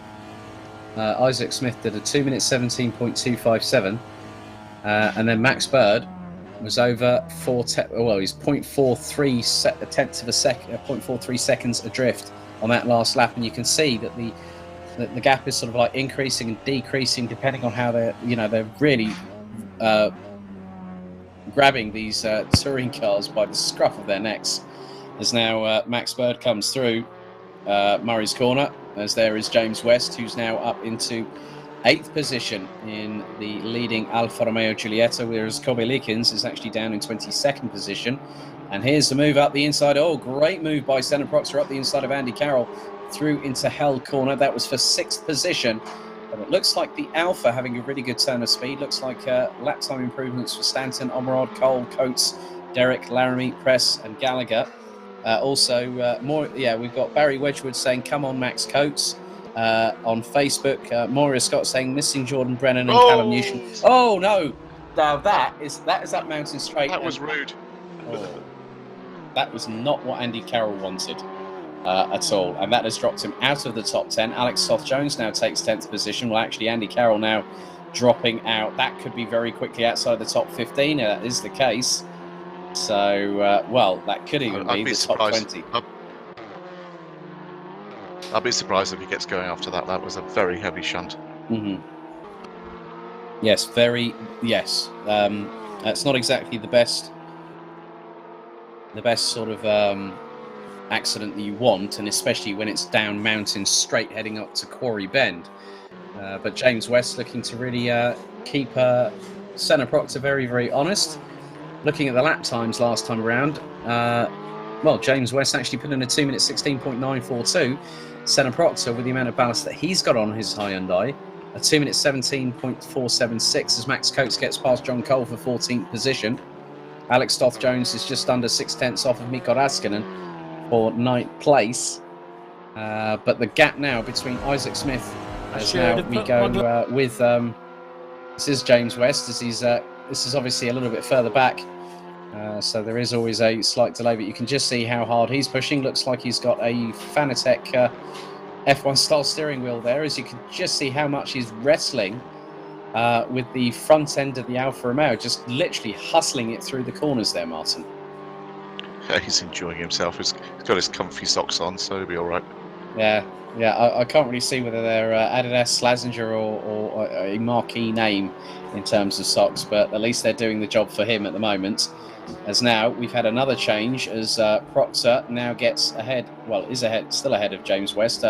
Isaac Smith did a 2 minute 17.257, and then Max Bird was over he's 0.43 tenths of a second, 0.43 seconds adrift on that last lap, and you can see that the gap is sort of like increasing and decreasing depending on how they're really grabbing these touring cars by the scruff of their necks. As now Max Bird comes through Murray's corner, as there is James West, who's now up into 8th position in the leading Alfa Romeo Giulietta, whereas Kobe Leakins is actually down in 22nd position. And here's the move up the inside. Oh, great move by Senna Proctor up the inside of Andy Carroll through into Hell corner. That was for 6th position. But it looks like the Alfa having a really good turn of speed. Looks like lap time improvements for Stanton, Omerod, Cole, Coates, Derek, Laramie, Press and Gallagher. We've got Barry Wedgwood saying, come on, Max Coates. On Facebook, Moira Scott saying, missing Jordan Brennan and Callum Newton. Oh, no. Now that is up Mountain Straight. That was rude. That was not what Andy Carroll wanted at all. And that has dropped him out of the top 10. Alex Toft-Jones now takes 10th position. Well, actually, Andy Carroll now dropping out. That could be very quickly outside the top 15. That is the case. So, that could even be the top 20. I'll be surprised if he gets going after that. That was a very heavy shunt. Mm-hmm. Yes, very. Yes, that's not exactly the best sort of accident that you want, and especially when it's down Mountain Straight heading up to Quarry Bend. But James West looking to really keep Senna Proctor very, very honest. Looking at the lap times last time around, James West actually put in a 2 minute 16.942. Senna Proctor, with the amount of ballast that he's got on his Hyundai, a 2 minute 17.476 as Max Coates gets past John Cole for 14th position. Alex Toft-Jones is just under 6 tenths off of Mikko Raskinen for 9th place. But the gap now between Isaac Smith, as now we go with this is James West, as he's this is obviously a little bit further back. So there is always a slight delay, but you can just see how hard he's pushing. Looks like he's got a Fanatec F1 style steering wheel there, as you can just see how much he's wrestling with the front end of the Alfa Romeo, just literally hustling it through the corners there, Martin. Yeah, he's enjoying himself. He's got his comfy socks on, so he'll be all right. Yeah. I can't really see whether they're Adidas, Slazenger, or a marquee name in terms of socks, but at least they're doing the job for him at the moment. As now we've had another change, as Proctor now gets ahead, still ahead of James West.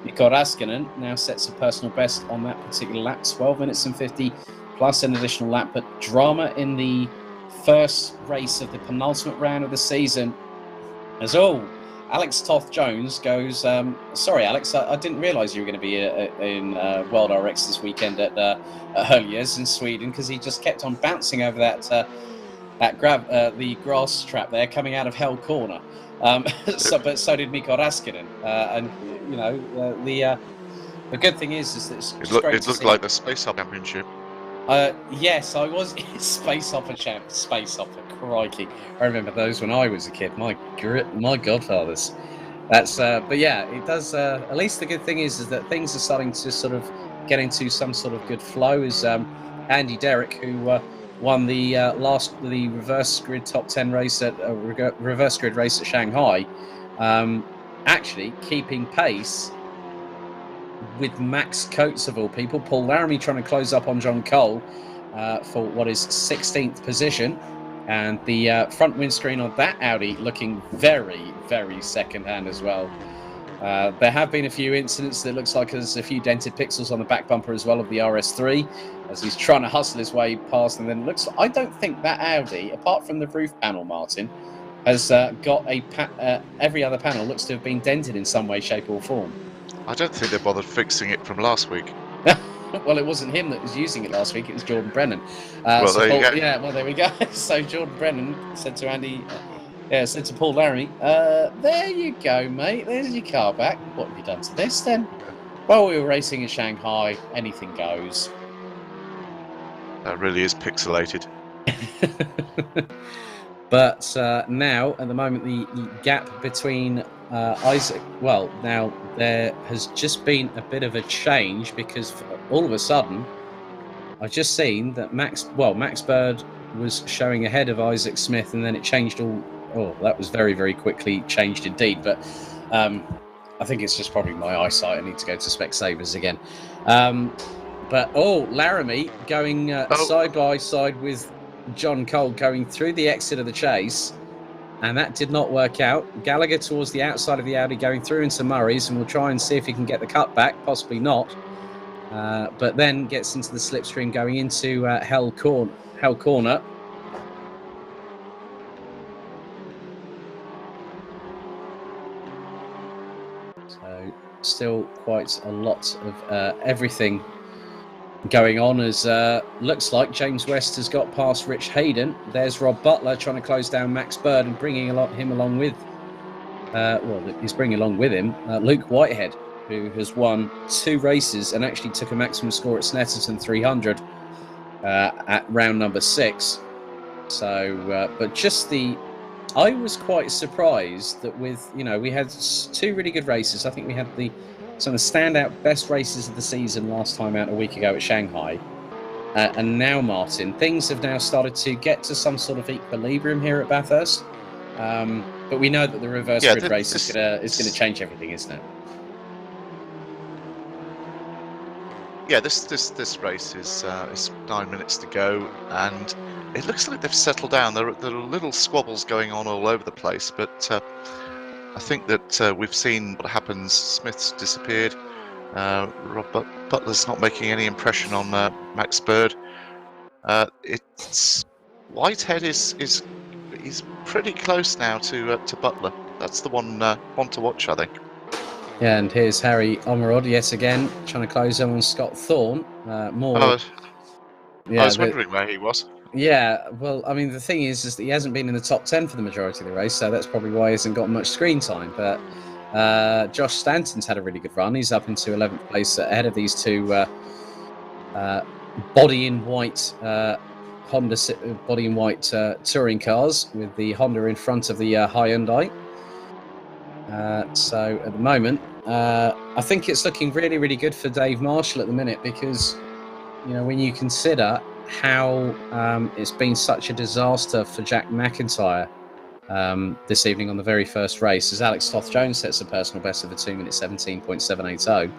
Mikko Raskinen now sets a personal best on that particular lap, 12 minutes and 50 plus an additional lap. But drama in the first race of the penultimate round of the season, as Alex Toft-Jones goes, sorry, Alex, I didn't realise you were going to be in World RX this weekend at Höljes in Sweden, because he just kept on bouncing over the grass trap there coming out of Hell Corner. But so did Mikko Raskinen. And, the good thing is that it's it looked like the Space Hub Championship. Yes, I was Space Hopper champ. Space Hopper, crikey! I remember those when I was a kid. My godfathers. That's but yeah, it does. At least the good thing is that things are starting to sort of get into some sort of good flow. Is Andy Derrick, who won the the reverse grid top 10 race at reverse grid race at Shanghai, actually keeping pace with Max Coates of all people. Paul Laramie trying to close up on John Cole for what is 16th position. And the front windscreen on that Audi looking very, very second-hand as well. There have been a few incidents that looks like there's a few dented pixels on the back bumper as well of the RS3 as he's trying to hustle his way past. And then looks. I don't think that Audi, apart from the roof panel, Martin, has got every other panel looks to have been dented in some way, shape, or form. I don't think they bothered fixing it from last week. Well, it wasn't him that was using it last week. It was Jordan Brennan. Well, there you go. Yeah, well, there we go. So Jordan Brennan said to said to Paul Laramie, there you go, mate. There's your car back. What have you done to this then? Well, we were racing in Shanghai. Anything goes. That really is pixelated. But now, at the moment, the gap between Isaac... Well, now, there has just been a bit of a change because all of a sudden, I've just seen that Max Bird was showing ahead of Isaac Smith, and then it changed all... Oh, that was very, very quickly changed indeed. But I think it's just probably my eyesight. I need to go to Specsavers again. But, Laramie going side by side with John Cole going through the exit of the chase, and that did not work out. Gallagher towards the outside of the Audi going through into Murray's, and we'll try and see if he can get the cut back, possibly not. But then gets into the slipstream going into Hell Corner. So still quite a lot of everything going on as looks like James West has got past Rich Hayden. There's Rob Butler trying to close down Max Bird and bringing him along with he's bringing along with him Luke Whitehead, who has won 2 races and actually took a maximum score at Snetterton 300 at round number 6. So but just I was quite surprised that with, we had 2 really good races. I think we had some of the standout best races of the season last time out a week ago at Shanghai. And now, Martin, things have now started to get to some sort of equilibrium here at Bathurst. But we know that the reverse grid race is going to change everything, isn't it? Yeah, this race is 9 minutes to go, and it looks like they've settled down. There are little squabbles going on all over the place, but I think that we've seen what happens. Smith's disappeared. Rob Butler's not making any impression on Max Bird. Whitehead is pretty close now to Butler. That's the one to watch, I think. Yeah, and here's Harry Omerod yet again trying to close on Scott Thorne. I was wondering where he was. Yeah, well, I mean, the thing is that he hasn't been in the top 10 for the majority of the race, so that's probably why he hasn't got much screen time. But Josh Stanton's had a really good run. He's up into 11th place ahead of these 2 body-in-white Honda body-in-white touring cars with the Honda in front of the Hyundai. So at the moment, I think it's looking really, really good for Dave Marshall at the minute because, when you consider how it's been such a disaster for Jack McIntyre this evening on the very first race, as Alex Toth-Jones sets a personal best of a 2 minute 17.780.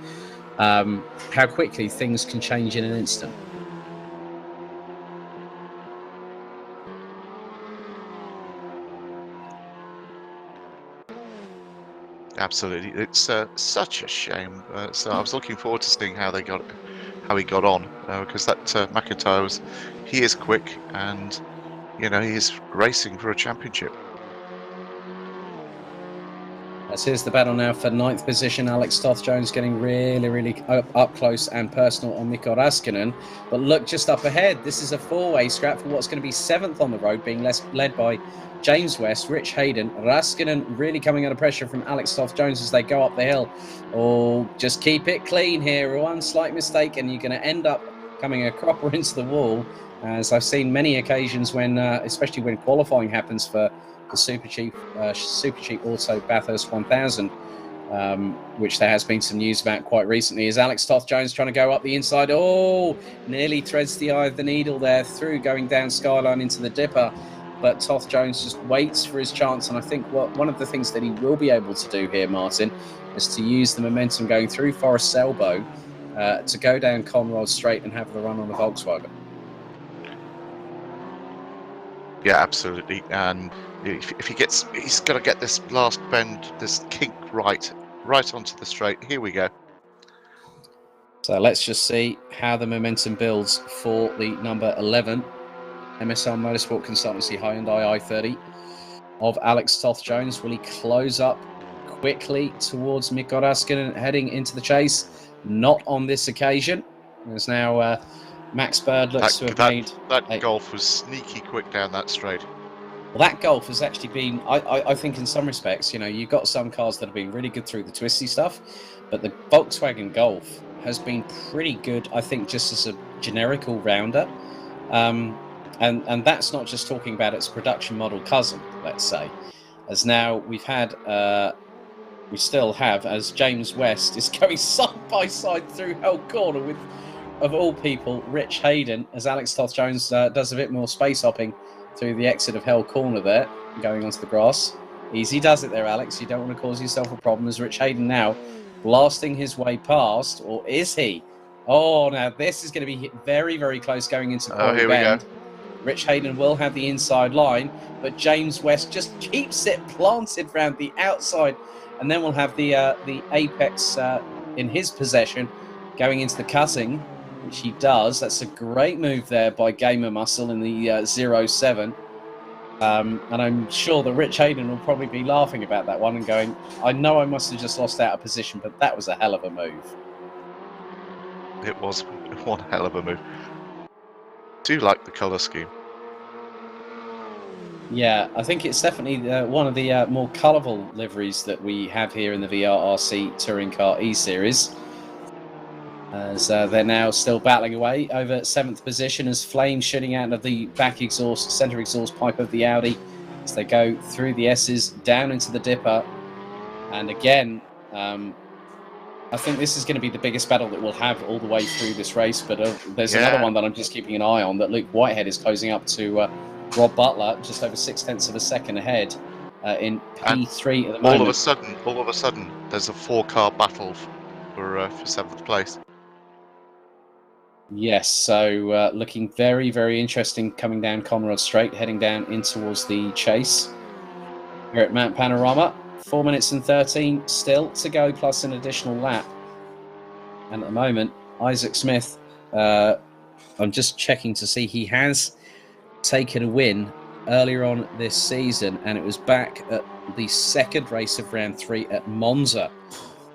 How quickly things can change in an instant. Absolutely, it's such a shame. So I was looking forward to seeing how he got on, because that McIntyre he is quick, and he is racing for a championship. Here's the battle now for 9th position. Alex Toth-Jones getting really, really up close and personal on Mikko Raskinen. But look just up ahead. This is a 4-way scrap for what's going to be 7th on the road, being led by James West, Rich Hayden. Raskinen really coming under pressure from Alex Toth-Jones as they go up the hill. Oh, just keep it clean here. One slight mistake and you're going to end up coming a cropper into the wall, as I've seen many occasions when, especially when qualifying happens for the Super Cheap Auto Bathurst 1000, which there has been some news about quite recently, is Alex Toth-Jones trying to go up the inside. Oh, nearly threads the eye of the needle there through going down Skyline into the dipper. But Toth-Jones just waits for his chance. And I think one of the things that he will be able to do here, Martin, is to use the momentum going through Forest's Elbow to go down Conrod Straight and have the run on the Volkswagen. Yeah, absolutely. And if he gets, he's got to get this last bend, this kink right onto the straight. Here we go. So let's just see how the momentum builds for the number 11 MSL Motorsport Consultancy Hyundai i30 of Alex Toth-Jones. Will he close up quickly towards Mick Godaskin heading into the chase? Not on this occasion. There's now Max Bird looks to have made... That Golf was sneaky quick down that straight. Well, that Golf has actually been, I think in some respects, you know, you've got some cars that have been really good through the twisty stuff, but the Volkswagen Golf has been pretty good, I think, just as a generic all-rounder. And that's not just talking about its production model cousin, let's say. As now we still have, as James West is going side by side through Hell Corner with, of all people, Rich Hayden, as Alex Toth-Jones does a bit more space hopping through the exit of Hell Corner there, going onto the grass. Easy does it there, Alex. You don't want to cause yourself a problem, as Rich Hayden now blasting his way past, or is he? Oh, now this is going to be very, very close going into Quarry Bend. Rich Hayden will have the inside line, but James West just keeps it planted round the outside, and then we'll have the apex in his possession going into the cutting, which he does. That's a great move there by Gamer Muscle in the 07. And I'm sure that Rich Hayden will probably be laughing about that one and going, I know I must have just lost out of position, but that was a hell of a move. It was one hell of a move. Do like the colour scheme. Yeah, I think it's definitely one of the more colourful liveries that we have here in the VRRC Touring Car eSeries. As they're now still battling away over 7th position, as flames shooting out of the back exhaust, centre exhaust pipe of the Audi as they go through the S's down into the dipper. And again, I think this is going to be the biggest battle that we'll have all the way through this race. But there's another one that I'm just keeping an eye on, that Luke Whitehead is closing up to Rob Butler, just over 0.6 of a second ahead in P3 at the moment. All of a sudden, there's a 4-car battle for 7th place. Yes, so looking very, very interesting coming down Conrod Straight, heading down in towards the chase. Here at Mount Panorama, 4 minutes and 13 still to go, plus an additional lap. And at the moment, Isaac Smith, I'm just checking to see, he has taken a win earlier on this season, and it was back at the second race of round 3 at Monza,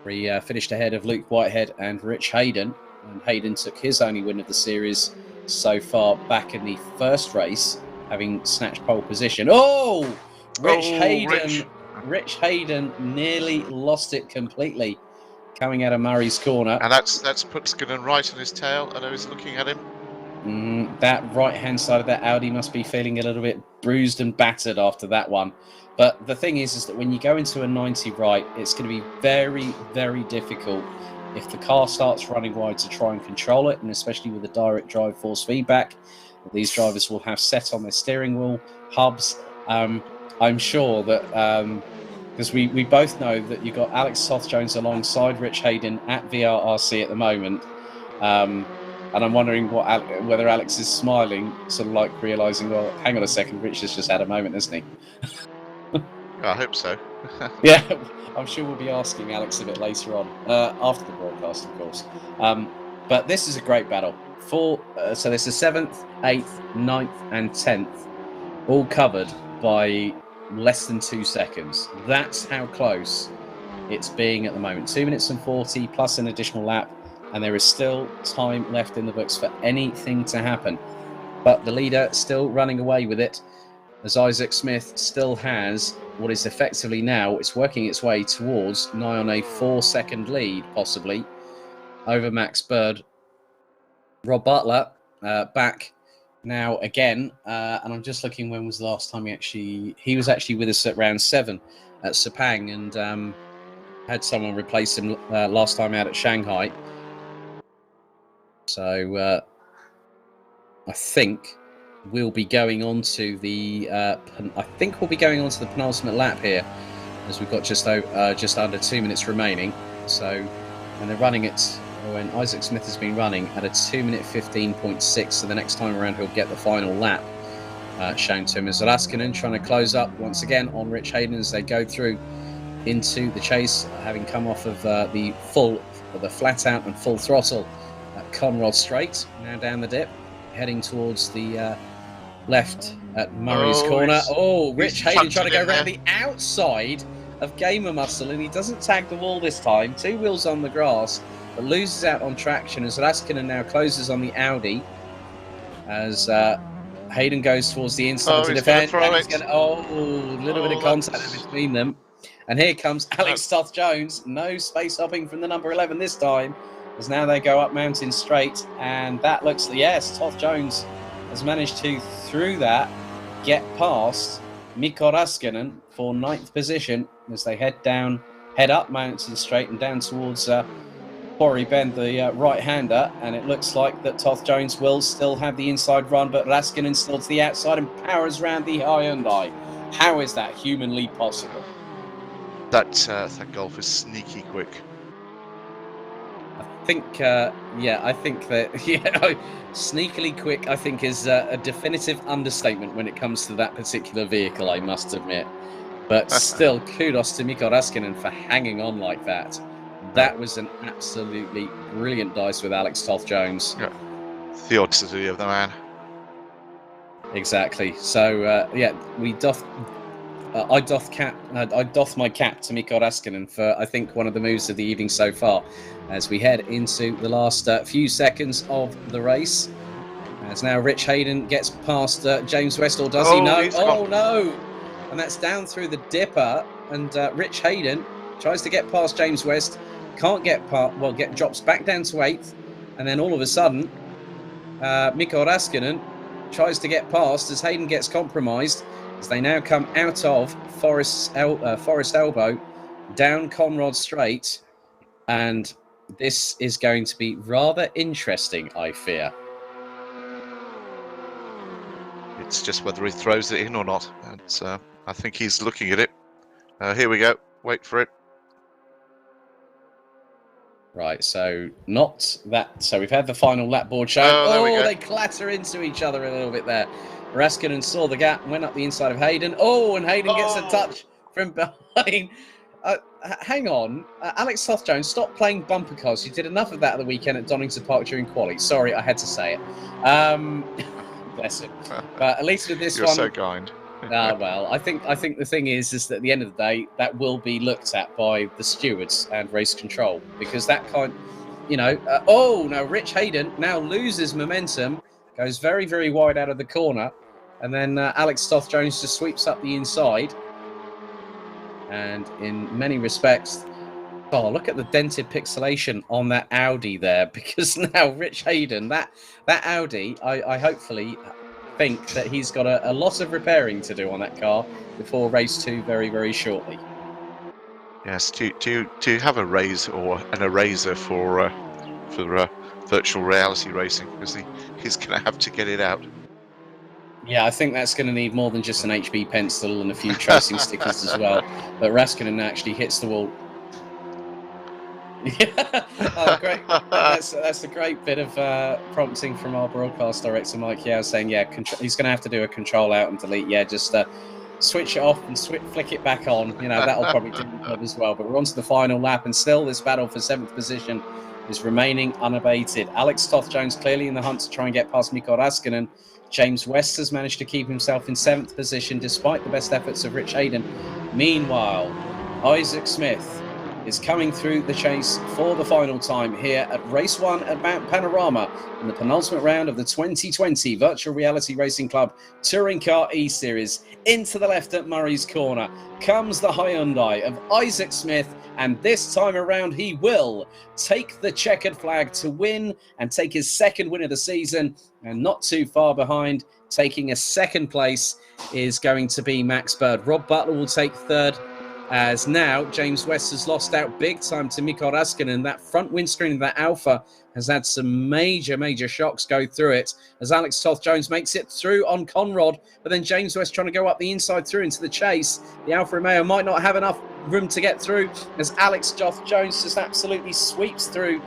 where he finished ahead of Luke Whitehead and Rich Hayden. And Hayden took his only win of the series so far back in the first race, having snatched pole position. Oh! Rich Hayden nearly lost it completely coming out of Murray's corner. And that's put Skinner right on his tail. I know he's looking at him. That right-hand side of that Audi must be feeling a little bit bruised and battered after that one. But the thing is that when you go into a 90 right, it's going to be very, very difficult if the car starts running wide to try and control it, and especially with the direct drive force feedback these drivers will have set on their steering wheel hubs. I'm sure that because we both know that you've got Alex Toth-Jones alongside Rich Hayden at VRRC at the moment, and I'm wondering whether Alex is smiling, sort of like realising, well, hang on a second, Rich has just had a moment, hasn't he? I hope so. Yeah, I'm sure we'll be asking Alex a bit later on, after the broadcast, of course. But this is a great battle. So there's the 7th, 8th, 9th and 10th, all covered by less than 2 seconds. That's how close it's being at the moment. 2 minutes and 40 plus an additional lap, and there is still time left in the books for anything to happen. But the leader still running away with it, as Isaac Smith still has what is effectively now, it's working its way towards nigh on a 4-second lead, possibly, over Max Bird. Rob Butler back now again, and I'm just looking when was the last time he was actually with us at round 7 at Sepang, and had someone replace him last time out at Shanghai. So I think we'll be going on to the penultimate lap here, as we've got just under 2 minutes remaining. So, and they're running it when Isaac Smith has been running at a 2 minute 15.6. So the next time around he'll get the final lap shown to him. As Alaskinen trying to close up once again on Rich Hayden as they go through into the chase, having come off of the flat out and full throttle at Conrod Straight. Now down the dip, heading towards the left at Murray's corner. Rich Hayden trying to go around the outside of Gamer Muscle, and he doesn't tag the wall this time. 2 wheels on the grass, but loses out on traction as Laskinen now closes on the Audi as Hayden goes towards the inside to defend. A little bit of contact between them. And here comes Alex Toth-Jones. No space hopping from the number 11 this time, as now they go up Mountain Straight, and that looks, yes, Toth-Jones has managed to, through that, get past Mikko Raskinen for 9th position as they head up Mountain Straight and down towards Quarry Bend, the right-hander, and it looks like that Toth-Jones will still have the inside run, but Raskinen still to the outside and powers round the Hyundai. How is that humanly possible? That Golf is sneaky quick. I think that sneakily quick, I think, is a definitive understatement when it comes to that particular vehicle, I must admit. But still, kudos to Mikko Raskinen for hanging on like that. That was an absolutely brilliant dice with Alex Toth-Jones. Yeah. The audacity of the man. Exactly. So, I doff my cap to Mikko Raskinen for, I think, one of the moves of the evening so far, as we head into the last few seconds of the race. As now Rich Hayden gets past James West, or does he? No. No! And that's down through the dipper, and Rich Hayden tries to get past James West, can't get past, drops back down to 8th, and then all of a sudden, Mikko Raskinen tries to get past as Hayden gets compromised, as they now come out of Forest Elbow, down Conrod Straight, and this is going to be rather interesting, I fear. It's just whether he throws it in or not. And I think he's looking at it. Here we go. Wait for it. Right, so not that. So we've had the final lap board shown. They clatter into each other a little bit there. Raskinen saw the gap, went up the inside of Hayden. And Hayden gets a touch from behind. Hang on. Alex Toth-Jones, stop playing bumper cars. You did enough of that at the weekend at Donington Park during quali. Sorry, I had to say it. Bless him. But at least with this You're one... so kind. Well, I think the thing is that at the end of the day, that will be looked at by the stewards and race control, because that kind, now Rich Hayden now loses momentum, goes very, very wide out of the corner, and then Alex Toth-Jones just sweeps up the inside. And in many respects, look at the dented pixelation on that Audi there, because now Rich Hayden, that Audi, I hopefully think that he's got a lot of repairing to do on that car before race 2 very, very shortly. Yes, to have a raise or an eraser for virtual reality racing, because he's going to have to get it out. Yeah, I think that's going to need more than just an HB pencil and a few tracing stickers as well. But Raskinen actually hits the wall. Yeah, great. That's a great bit of prompting from our broadcast director, Mike Yao, saying, he's going to have to do a control out and delete. Yeah, just switch it off and flick it back on. That'll probably do the job as well. But we're on to the final lap, and still this battle for 7th position is remaining unabated. Alex Toth-Jones clearly in the hunt to try and get past Mikko Raskinen. James West has managed to keep himself in 7th position despite the best efforts of Rich Hayden. Meanwhile, Isaac Smith is coming through the chase for the final time here at Race 1 at Mount Panorama in the penultimate round of the 2020 Virtual Reality Racing Club Touring Car E-Series. Into the left at Murray's Corner comes the Hyundai of Isaac Smith, and this time around he will take the checkered flag to win and take his second win of the season, and not too far behind, taking a second place, is going to be Max Bird. Rob Butler will take third, as now James West has lost out big time to Mikko Raskinen. That front windscreen of that Alpha has had some major shocks go through it, as Alex Toth-Jones makes it through on Conrod, but then James West trying to go up the inside through into the chase. The Alfa Romeo might not have enough room to get through, as Alex Toth-Jones just absolutely sweeps through.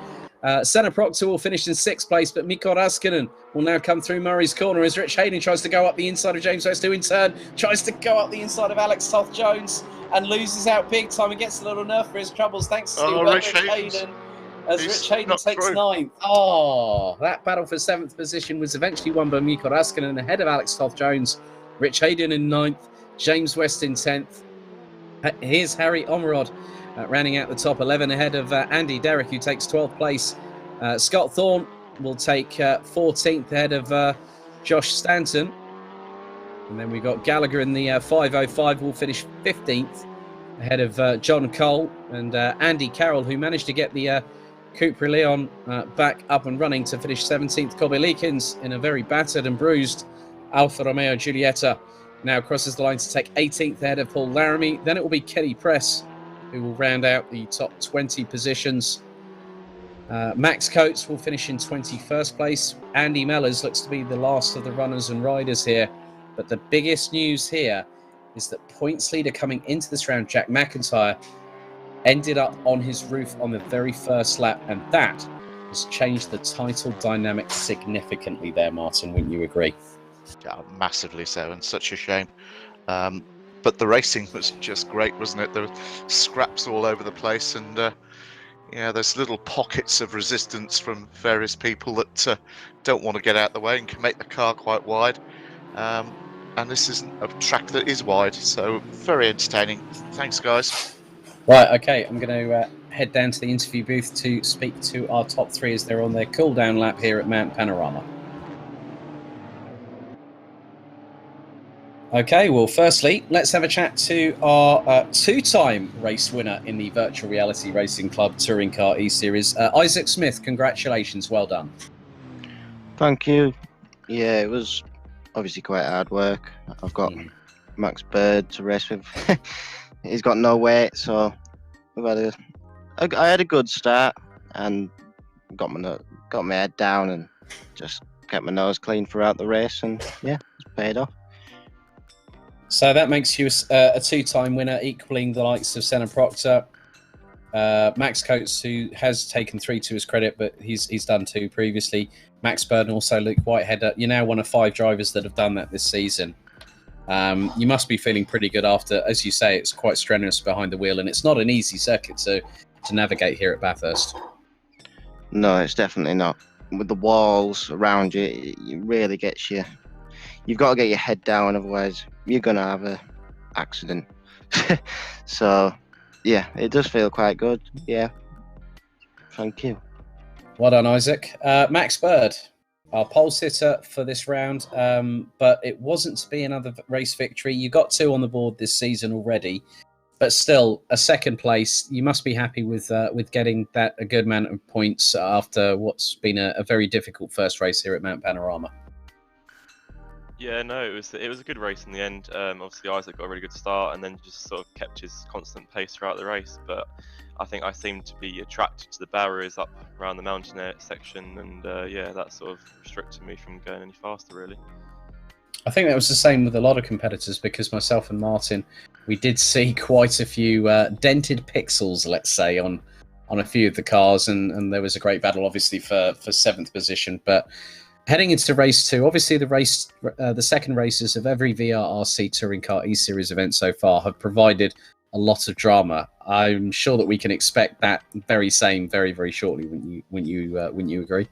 Senna Proctor will finish in 6th place, but Mikko Raskinen will now come through Murray's Corner as Rich Hayden tries to go up the inside of James West, who in turn tries to go up the inside of Alex Toth-Jones and loses out big time and gets a little nerve for his troubles, thanks to Rich Hayden, as Rich Hayden takes 9th. Oh, that battle for 7th position was eventually won by Mikko Raskinen ahead of Alex Toth-Jones. Rich Hayden in 9th, James West in 10th. Here's Harry Omerod rounding out the top 11 ahead of Andy Derrick, who takes 12th place. Scott Thorne will take 14th ahead of Josh Stanton. And then we've got Gallagher in the 505 will finish 15th ahead of John Cole and Andy Carroll, who managed to get the Cupra Leon back up and running to finish 17th. Colby Leakins in a very battered and bruised Alfa Romeo Giulietta now crosses the line to take 18th ahead of Paul Laramie. Then it will be Kenny Press who will round out the top 20 positions. Max Coates will finish in 21st place. Andy Mellors looks to be the last of the runners and riders here. But the biggest news here is that points leader coming into this round, Jack McIntyre, ended up on his roof on the very first lap, and that has changed the title dynamic significantly there, Martin. Wouldn't you agree? Yeah, massively so, and such a shame. But the racing was just great, wasn't it? There were scraps all over the place, and yeah, there's little pockets of resistance from various people that don't want to get out of the way and can make the car quite wide. And this isn't a track that is wide, so very entertaining. Thanks, guys. Right, okay, I'm going to head down to the interview booth to speak to our top 3 as they're on their cool-down lap here at Mount Panorama. Okay, well, firstly, let's have a chat to our 2-time race winner in the Virtual Reality Racing Club Touring Car E-Series, Isaac Smith. Congratulations, well done. Thank you. Yeah, it was obviously quite hard work. I've got Max Bird to race with. He's got no weight, so I had a good start and got my head down and just kept my nose clean throughout the race, and yeah, it's paid off. So that makes you a 2-time winner, equaling the likes of Senna Proctor, Max Coates, who has taken 3 to his credit, but he's done 2 previously. Max Bird and also Luke Whitehead. You're now one of 5 drivers that have done that this season. You must be feeling pretty good after, as you say, it's quite strenuous behind the wheel, and it's not an easy circuit to navigate here at Bathurst. No, it's definitely not. With the walls around you, it really gets you. You've got to get your head down, otherwise you're going to have an accident. So, yeah, it does feel quite good. Yeah. Thank you. Well done, Isaac. Max Bird, our pole sitter for this round, but it wasn't to be another race victory. You got 2 on the board this season already, but still a 2nd place. You must be happy with getting that a good amount of points after what's been a very difficult first race here at Mount Panorama. Yeah, no, it was a good race in the end. Obviously, Isaac got a really good start and then just sort of kept his constant pace throughout the race. But I think I seemed to be attracted to the barriers up around the mountain section, and yeah, that sort of restricted me from going any faster, really. I think that was the same with a lot of competitors, because myself and Martin, we did see quite a few dented pixels, let's say, on a few of the cars, and there was a great battle, obviously, for 7th position. But heading into race 2, obviously the second races of every VRRC Touring Car E-Series event so far have provided a lot of drama. I'm sure that we can expect that very very shortly. Wouldn't you agree?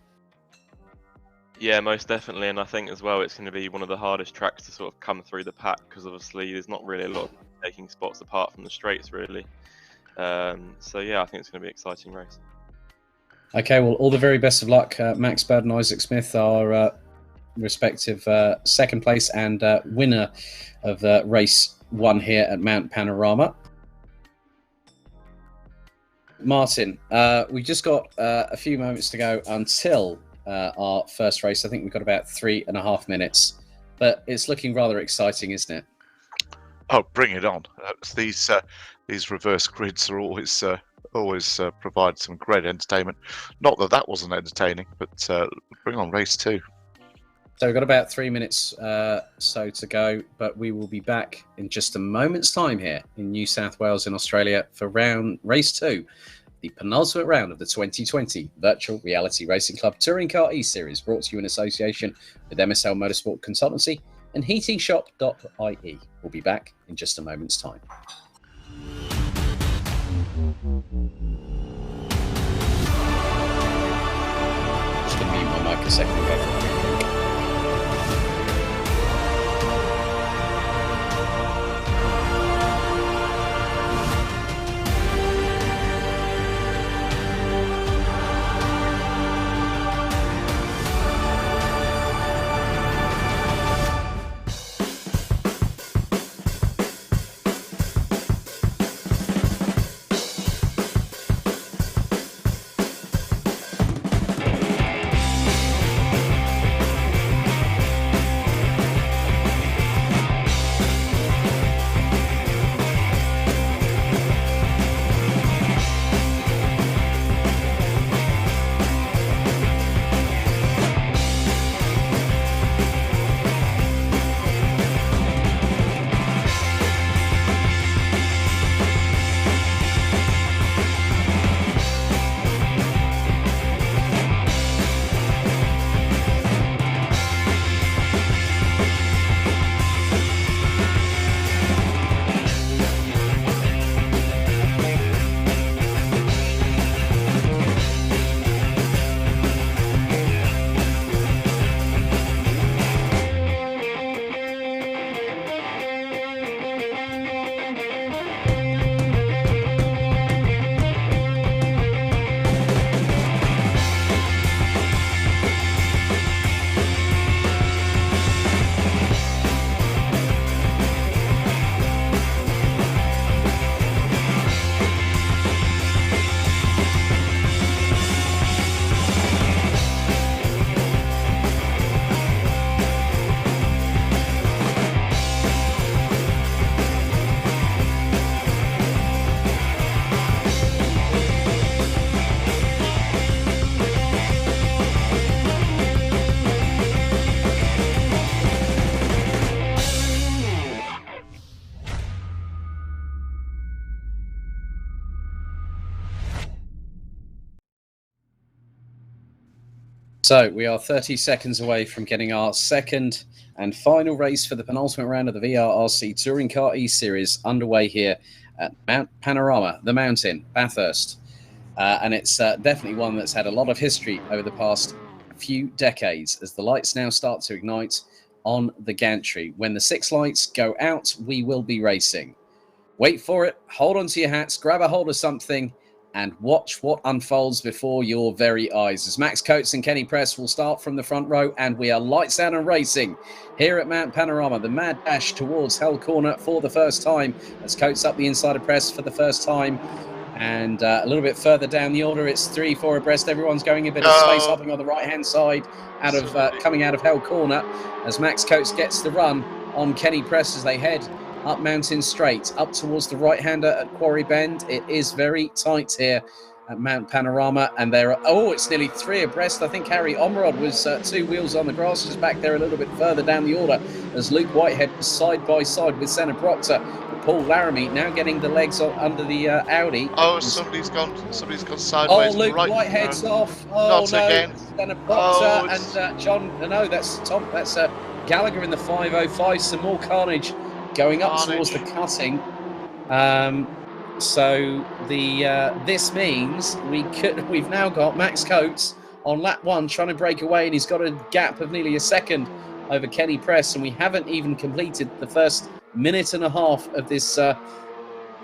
Yeah, most definitely, and I think as well it's going to be one of the hardest tracks to sort of come through the pack, because obviously there's not really a lot of taking spots apart from the straights, really. So yeah, I think it's going to be an exciting race. Okay, well, all the very best of luck. Max Bird and Isaac Smith are respective second place and winner of race 1 here at Mount Panorama. Martin, we've just got a few moments to go until our first race. I think we've got about 3.5 minutes, but it's looking rather exciting, isn't it? Oh, bring it on! These reverse grids are always provide some great entertainment. Not that wasn't entertaining, but bring on race 2. So we've got about 3 minutes so to go, but we will be back in just a moment's time here in New South Wales in Australia for race 2, the penultimate round of the 2020 Virtual Reality Racing Club Touring Car eSeries, brought to you in association with MSL Motorsport Consultancy and heatingshop.ie. We'll be back in just a moment's time. Just going to mute my mic a second ago. So we are 30 seconds away from getting our second and final race for the penultimate round of the VRRC Touring Car eSeries underway here at Mount Panorama, the mountain, Bathurst. And it's definitely one that's had a lot of history over the past few decades as the lights now start to ignite on the gantry. When the 6 lights go out, we will be racing. Wait for it, hold on to your hats, grab a hold of something, and watch what unfolds before your very eyes as Max Coates and Kenny Press will start from the front row, and we are lights out and racing here at Mount Panorama. The mad dash towards Hell Corner for the first time as Coates up the inside of Press for the first time, and a little bit further down the order it's 3-4 abreast. Everyone's going a bit of space hopping on the right hand side out of coming out of Hell Corner as Max Coates gets the run on Kenny Press as they head up Mountain Straight, up towards the right-hander at Quarry Bend. It is very tight here at Mount Panorama, and there are, it's nearly 3 abreast. I think Harry Omrod was 2 wheels on the grass, just back there a little bit further down the order, as Luke Whitehead was side by side with Senna Proctor. Paul Laramie now getting the legs under the Audi. Oh, somebody's gone sideways. Oh, Luke right. Whitehead's off. Oh, Not no. again. Senna Proctor and John, no, that's Tom, that's Gallagher in the 505. Some more carnage going up towards the cutting. So this means we've now got Max Coates on lap 1 trying to break away, and he's got a gap of nearly a second over Kenny Press, and we haven't even completed the first minute and a half of this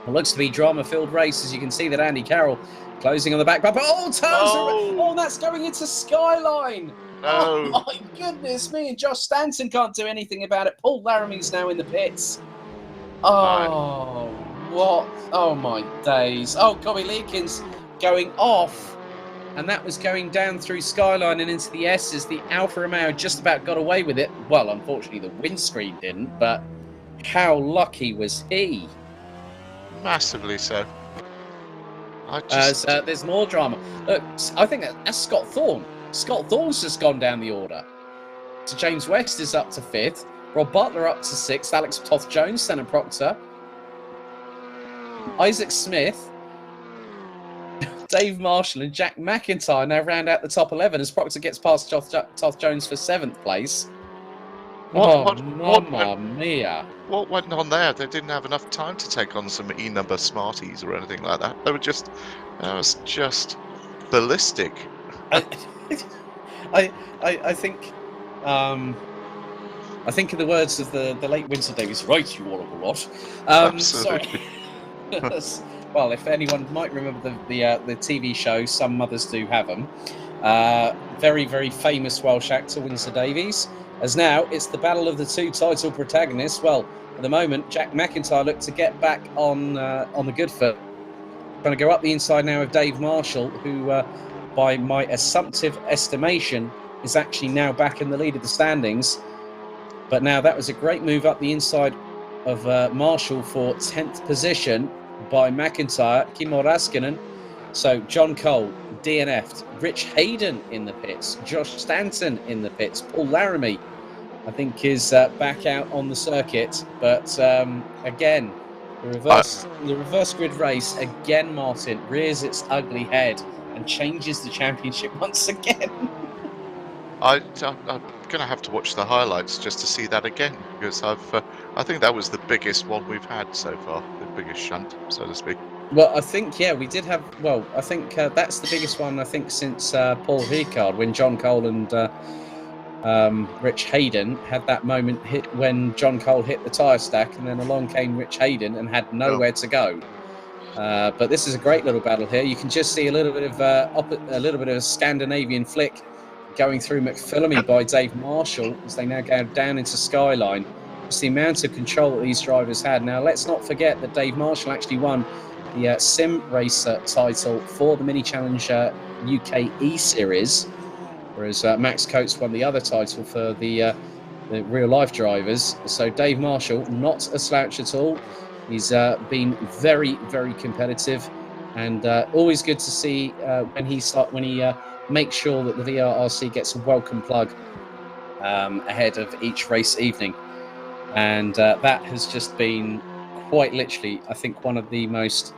It looks to be drama-filled race, as you can see that Andy Carroll closing on the back bumper. Oh, turns! Oh, that's going into Skyline. No. Oh my goodness me! And Josh Stanton can't do anything about it. Paul Laramie's now in the pits. Oh, what? Oh my days! Oh, Cobby Leakins going off, and that was going down through Skyline and into the S's. The Alfa Romeo just about got away with it. Well, unfortunately, the windscreen didn't. But how lucky was he? Massively so. There's more drama. Look, I think that's Scott Thorne. Scott Thorne's just gone down the order. So James West is up to 5th. Rob Butler up to 6th. Alex Toth-Jones, Senna Proctor. Isaac Smith, Dave Marshall and Jack McIntyre now round out the top 11 as Proctor gets past Toth-Jones for 7th place. Mamma mia. What went on there? They didn't have enough time to take on some E-number Smarties or anything like that. That was just ballistic. I think in the words of the late Winsor Davies, right, you horrible lot. Absolutely. Sorry. Well, if anyone might remember the TV show, some mothers do have them. Very, very famous Welsh actor Winsor Davies. As now, it's the battle of the two title protagonists. Well, at the moment, Jack McIntyre looked to get back on the good foot. Trying to go up the inside now of Dave Marshall, who, by my assumptive estimation, is actually now back in the lead of the standings. But now that was a great move up the inside of Marshall for 10th position by McIntyre, Kimmo Raskinen. So John Cole, DNF'd. Rich Hayden in the pits. Josh Stanton in the pits. Paul Laramie, I think, is back out on the circuit. But again, the reverse grid race, again, Martin, rears its ugly head and changes the championship once again. I'm going to have to watch the highlights just to see that again, because I think that was the biggest one we've had so far, the biggest shunt, so to speak. Well, I think, yeah, we did have, well, I think that's the biggest one, I think, since Paul Ricard, when John Cole and Rich Hayden had that moment when John Cole hit the tyre stack, and then along came Rich Hayden and had nowhere to go. But this is a great little battle here. You can just see a little bit of a Scandinavian flick going through McPhillamy by Dave Marshall as they now go down into Skyline. It's the amount of control that these drivers had. Now, let's not forget that Dave Marshall actually won the Sim Racer title for the Mini Challenge UK E-Series, whereas Max Coates won the other title for the real-life drivers. So Dave Marshall, not a slouch at all. He's been very, very competitive, and always good to see when he makes sure that the VRRC gets a welcome plug ahead of each race evening. And that has just been quite literally, I think, one of the most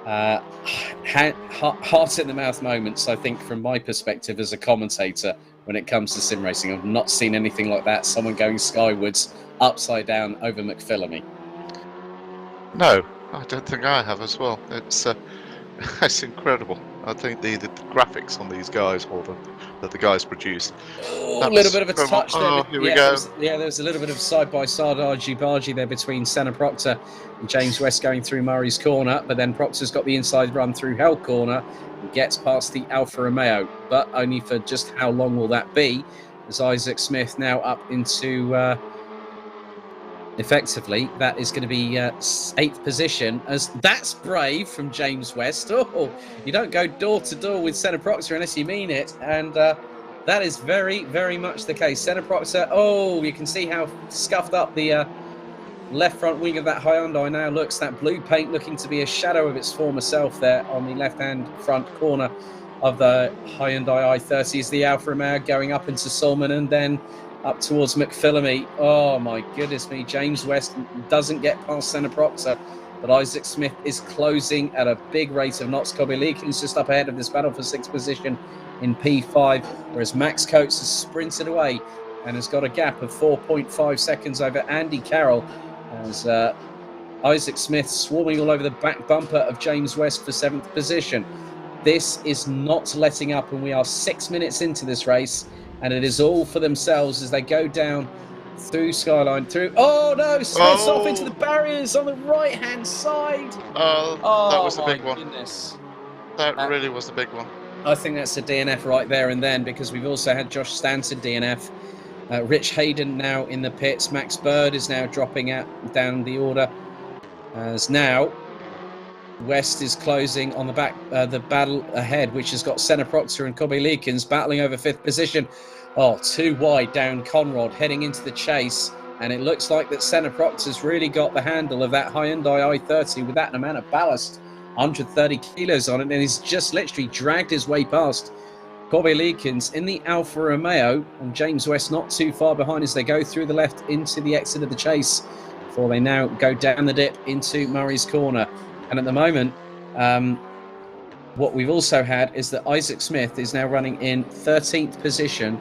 heart-in-the-mouth moments, I think, from my perspective as a commentator when it comes to sim racing. I've not seen anything like that, someone going skywards, upside down over McPhillamy. No, I don't think I have as well. It's incredible. I think the graphics on these guys, that the guys produced. A little bit of a touch there. Oh, here we go. There's a little bit of side-by-side argy-bargy there between Senna Proctor and James West going through Murray's corner, but then Proctor's got the inside run through Hell corner and gets past the Alfa Romeo, but only for just how long will that be, as Isaac Smith now up into... effectively, that is going to be 8th position, as that's brave from James West. Oh, you don't go door to door with Senna Proctor unless you mean it, and that is very, very much the case. Senna Proctor, oh, you can see how scuffed up the left front wing of that Hyundai now looks. That blue paint looking to be a shadow of its former self there on the left-hand front corner of the Hyundai i30 is the Alfa Romeo going up into Solman and then up towards McPhillamy. Oh my goodness me, James West doesn't get past Senna Proctor, but Isaac Smith is closing at a big rate of knots. Cobby Leakins just up ahead of this battle for 6th position in P5, whereas Max Coates has sprinted away and has got a gap of 4.5 seconds over Andy Carroll, as Isaac Smith swarming all over the back bumper of James West for 7th position. This is not letting up, and we are 6 minutes into this race, and it is all for themselves as they go down through Skyline, through. Oh no! Splits off into the Oh. barriers on the right-hand side. Oh, Oh, that was a big my one. goodness. That really was a big one. I think that's a DNF right there and then, because we've also had Josh Stanton DNF. Rich Hayden now in the pits. Max Bird is now dropping out down the order. As now, West is closing on the back, the battle ahead, which has got Senna Proctor and Kobe Leakins battling over 5th position. Oh, too wide down Conrad, heading into the chase. And it looks like that Senna Proctor's really got the handle of that Hyundai i30 with that amount of ballast, 130 kilos on it, and he's just literally dragged his way past Kobe Leakins in the Alfa Romeo, and James West not too far behind as they go through the left into the exit of the chase before they now go down the dip into Murray's Corner. And at the moment, what we've also had is that Isaac Smith is now running in 13th position,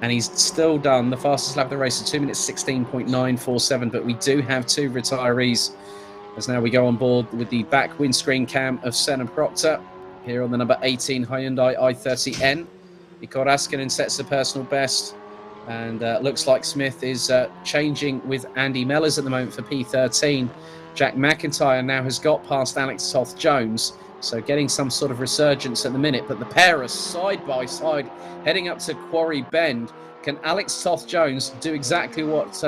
and he's still done the fastest lap of the race at 2 minutes 16.947. But we do have 2 retirees as now we go on board with the back windscreen cam of Senna Proctor here on the number 18 Hyundai i30N. Mikko Raskinen sets the personal best, and looks like Smith is changing with Andy Mellors at the moment for P13. Jack McIntyre now has got past Alex Toth-Jones, so getting some sort of resurgence at the minute. But the pair are side by side heading up to Quarry Bend. Can Alex Toth-Jones do exactly what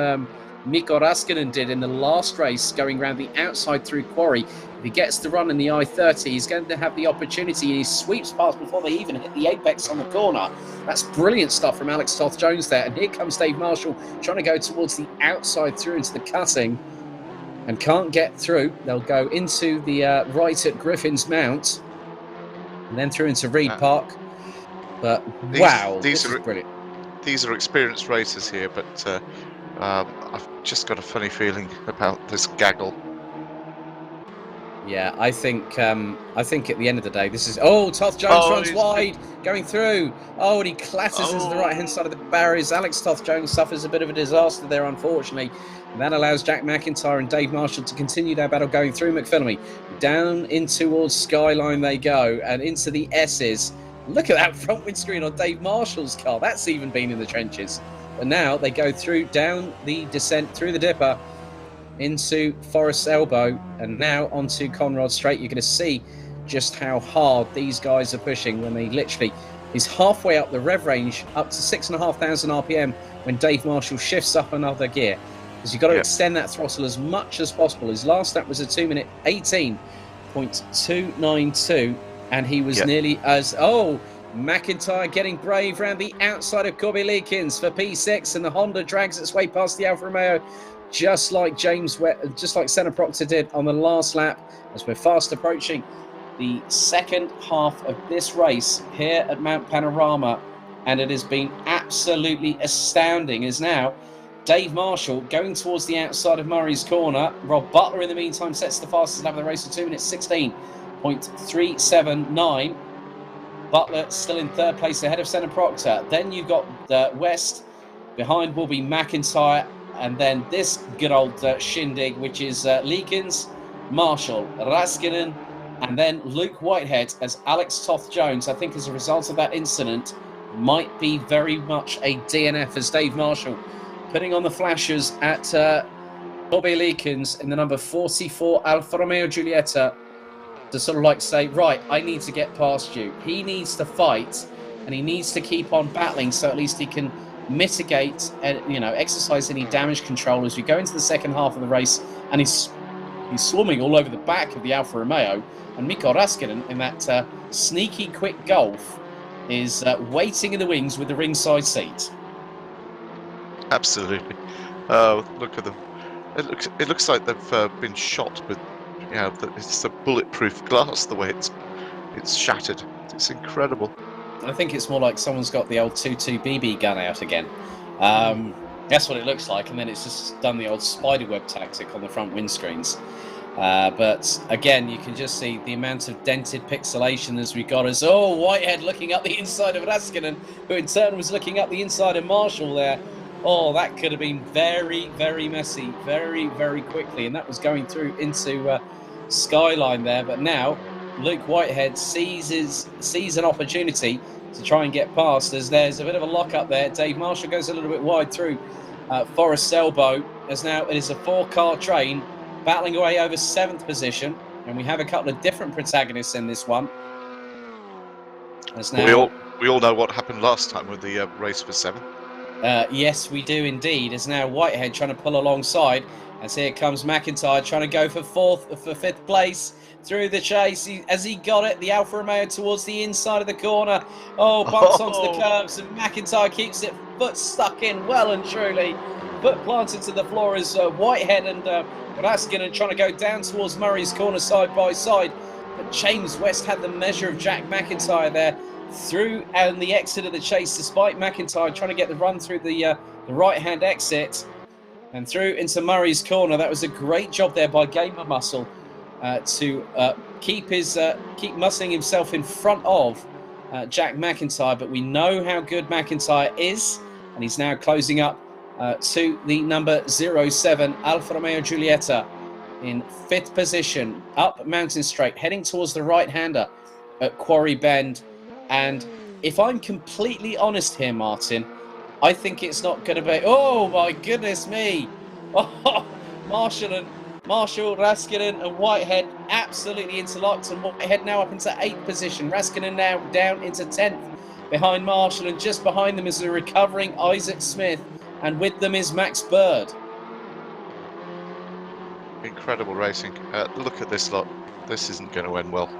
Mikko Raskinen did in the last race, going around the outside through Quarry? If he gets the run in the i30, he's going to have the opportunity, and he sweeps past before they even hit the apex on the corner. That's brilliant stuff from Alex Toth-Jones there. And here comes Dave Marshall trying to go towards the outside through into the cutting, and can't get through. They'll go into the right at Griffin's Mount, and then through into Reed Park. But wow, this is brilliant. These are experienced racers here, but I've just got a funny feeling about this gaggle. Yeah, I think at the end of the day, this is... Oh, Toth-Jones runs wide, going through. Oh, and he clatters into the right-hand side of the barriers. Alex Toth-Jones suffers a bit of a disaster there, unfortunately. And that allows Jack McIntyre and Dave Marshall to continue their battle, going through McPhillamy. Down in towards Skyline they go, and into the S's. Look at that front windscreen on Dave Marshall's car. That's even been in the trenches. But now they go through, down the descent, through the dipper, into Forest's Elbow, and now onto Conrad Straight. You're going to see just how hard these guys are pushing when they literally is halfway up the rev range, up to 6,500 RPM, when Dave Marshall shifts up another gear. Because you've got to extend that throttle as much as possible. His last lap was a 2 minute 18.292, and he was nearly as... Oh, McIntyre getting brave round the outside of Kobe Leakins for P6, and the Honda drags its way past the Alfa Romeo, just like Senna Proctor did on the last lap, as we're fast approaching the second half of this race here at Mount Panorama. And it has been absolutely astounding, as now Dave Marshall going towards the outside of Murray's Corner. Rob Butler, in the meantime, sets the fastest lap of the race at 2 minutes 16.379. Butler still in third place ahead of Senna Proctor. Then you've got West. Behind will be McIntyre. And then this good old shindig, which is Leakins, Marshall, Raskinen, and then Luke Whitehead as Alex Toth-Jones, I think as a result of that incident, might be very much a DNF, as Dave Marshall putting on the flashers at Bobby Leakins in the number 44 Alfa Romeo Giulietta to sort of like say, right, I need to get past you. He needs to fight, and he needs to keep on battling, so at least he can mitigate and exercise any damage control as we go into the second half of the race. And he's swarming all over the back of the Alfa Romeo, and Mikko Raskinen in that sneaky quick Golf is waiting in the wings with the ringside seat. Absolutely. Look at them. It looks like they've been shot with it's a bulletproof glass, the way it's shattered. It's incredible. I think it's more like someone's got the old 2.2 BB gun out again. That's what it looks like, and then it's just done the old spiderweb tactic on the front windscreens. But again, you can just see the amount of dented pixelation as we got as Whitehead looking up the inside of Raskinen, who in turn was looking up the inside of Marshall there. Oh, that could have been very, very messy, very, very quickly, and that was going through into Skyline there. But now Luke Whitehead sees an opportunity to try and get past, as there's a bit of a lock up there. Dave Marshall goes a little bit wide through Forest Elbow, as now it is a 4-car train battling away over 7th position, and we have a couple of different protagonists in this one. As now, we all know what happened last time with the race for 7. yes, we do indeed. As now Whitehead trying to pull alongside, as here comes McIntyre trying to go for 5th place through the chase. As he got it, the Alfa Romeo towards the inside of the corner. Oh, bumps onto the curbs, and McIntyre keeps it foot stuck in well and truly. Foot planted to the floor as Whitehead and Raskinen trying to go down towards Murray's corner side by side. But James West had the measure of Jack McIntyre there through and the exit of the chase, despite McIntyre trying to get the run through the right-hand exit and through into Murray's corner. That was a great job there by Gamer Muscle to keep muscling himself in front of Jack McIntyre. But we know how good McIntyre is, and he's now closing up to the number 07 Alfa Romeo Giulietta in 5th position, up Mountain Straight, heading towards the right-hander at Quarry Bend. And if I'm completely honest here, Martin, I think it's not going to be... Oh, my goodness me! Oh, Marshall, Raskinen and Whitehead absolutely interlocked, and Whitehead now up into 8th position. Raskinen now down into 10th behind Marshall, and just behind them is the recovering Isaac Smith, and with them is Max Bird. Incredible racing. Look at this lot. This isn't going to end well.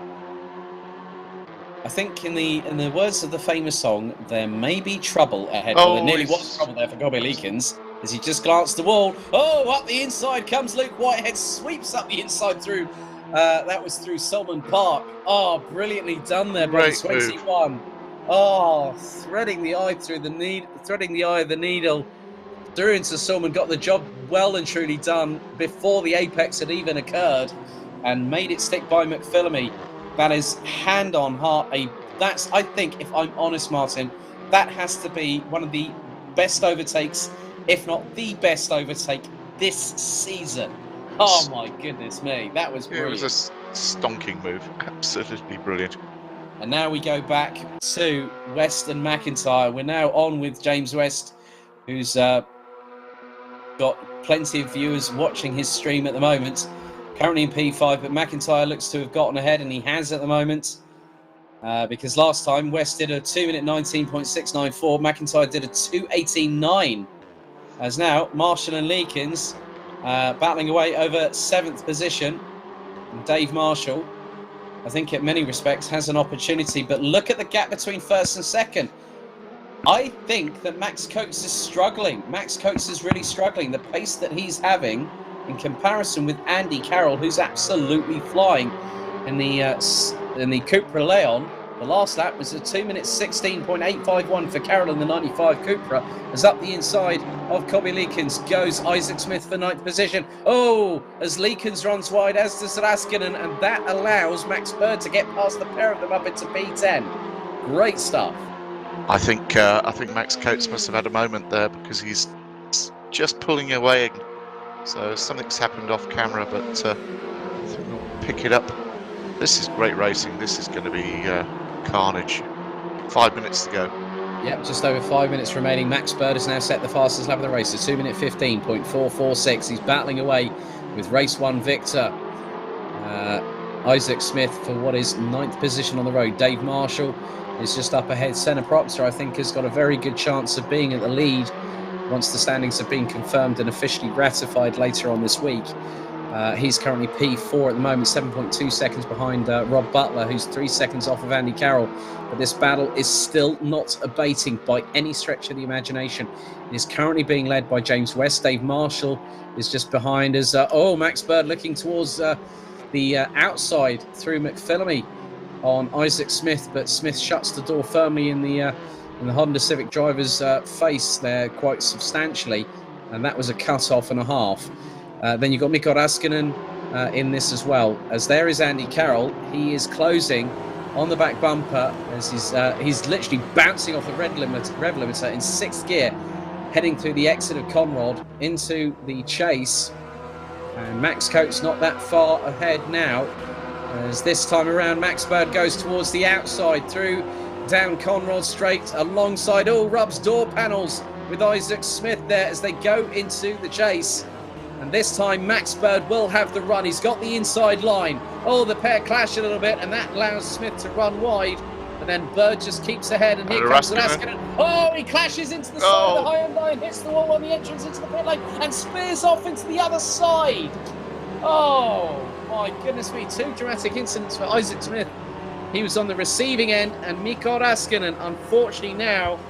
I think in the words of the famous song, there may be trouble ahead. Oh, well, there nearly was trouble there for Gobby Leakins as he just glanced the wall. Oh, up the inside comes Luke Whitehead, sweeps up the inside through. That was through Solomon Park. Oh, brilliantly done there by the 21. Move. Oh, threading the eye of the needle through into Solomon. Got the job well and truly done before the apex had even occurred, and made it stick by McPhillamy. That is hand on heart. That's, I think, if I'm honest, Martin, that has to be one of the best overtakes, if not the best overtake this season. Oh my goodness me, that was brilliant. It was a stonking move, absolutely brilliant. And now we go back to West and McIntyre. We're now on with James West, who's got plenty of viewers watching his stream at the moment. Currently in P5, but McIntyre looks to have gotten ahead, and he has at the moment. Because last time, West did a 2-minute 19.694. McIntyre did a 2:18.9. As now, Marshall and Leakins battling away over 7th position. And Dave Marshall, I think in many respects, has an opportunity. But look at the gap between 1st and 2nd. I think that Max Coates is struggling. Max Coates is really struggling. The pace that he's having in comparison with Andy Carroll, who's absolutely flying in the Cupra Leon. The last lap was a 2-minute 16.851 for Carroll in the 95 Cupra. As up the inside of Gobby Leakins goes Isaac Smith for 9th position. Oh, as Leakins runs wide, as does Raskinen, and that allows Max Bird to get past the pair of them up into P10. Great stuff. I think Max Coates must have had a moment there, because he's just pulling away. So something's happened off camera, but I think we'll pick it up. This is great racing. This is going to be carnage. 5 minutes to go. Yep, just over 5 minutes remaining. Max Bird has now set the fastest lap of the race, a 2-minute 15.446. He's battling away with race 1 victor Isaac Smith for what is 9th position on the road. Dave Marshall is just up ahead. Senna Proctor, I think, has got a very good chance of being at the lead once the standings have been confirmed and officially ratified later on this week. He's currently P4 at the moment, 7.2 seconds behind Rob Butler, who's 3 seconds off of Andy Carroll. But this battle is still not abating by any stretch of the imagination. It is currently being led by James West. Dave Marshall is just behind as Max Bird looking towards the outside through McPhillamy on Isaac Smith, but Smith shuts the door firmly in the Honda Civic driver's face there quite substantially, and that was a cut-off and a half. Then you've got Mikko Raskinen in this as well, as there is Andy Carroll. He is closing on the back bumper as he's literally bouncing off the rev limiter in 6th gear, heading through the exit of Conrod into the chase. And Max Coates not that far ahead now, as this time around Max Bird goes towards the outside through down Conrod Straight alongside Rubb's door panels with Isaac Smith there as they go into the chase. And this time, Max Bird will have the run. He's got the inside line. Oh, the pair clash a little bit, and that allows Smith to run wide. And then Bird just keeps ahead, and here comes Raskinen. Oh, he clashes into the side of the high-end line, hits the wall on the entrance into the pit lane, and spears off into the other side. Oh, my goodness me. 2 dramatic incidents for Isaac Smith. He was on the receiving end, and Mikko Raskinen, unfortunately now,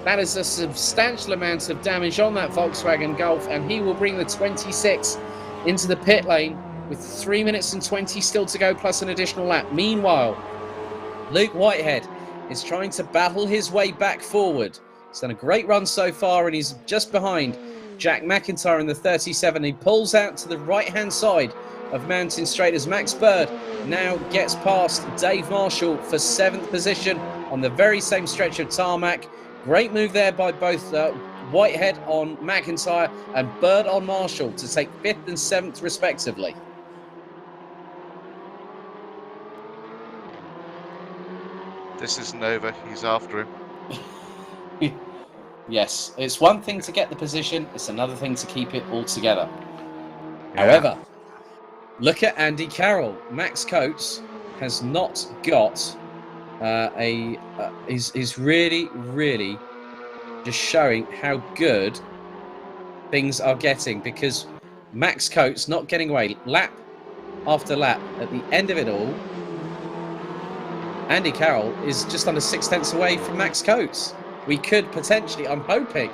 that is a substantial amount of damage on that Volkswagen Golf, and he will bring the 26 into the pit lane with 3 minutes and 20 still to go, plus an additional lap. Meanwhile, Luke Whitehead is trying to battle his way back forward. He's done a great run so far, and he's just behind Jack McIntyre in the 37. He pulls out to the right-hand side of Mountain Straight as Max Bird now gets past Dave Marshall for 7th position on the very same stretch of tarmac. Great move there by both Whitehead on McIntyre and Bird on Marshall to take 5th and 7th respectively. This isn't over. He's after him. Yes, it's one thing to get the position, it's another thing to keep it all together. Yeah. However, look at Andy Carroll. Max Coates has not got is really, really just showing how good things are getting, because Max Coates not getting away lap after lap. At the end of it all, Andy Carroll is just under 6/10 away from Max Coates. We could potentially, I'm hoping,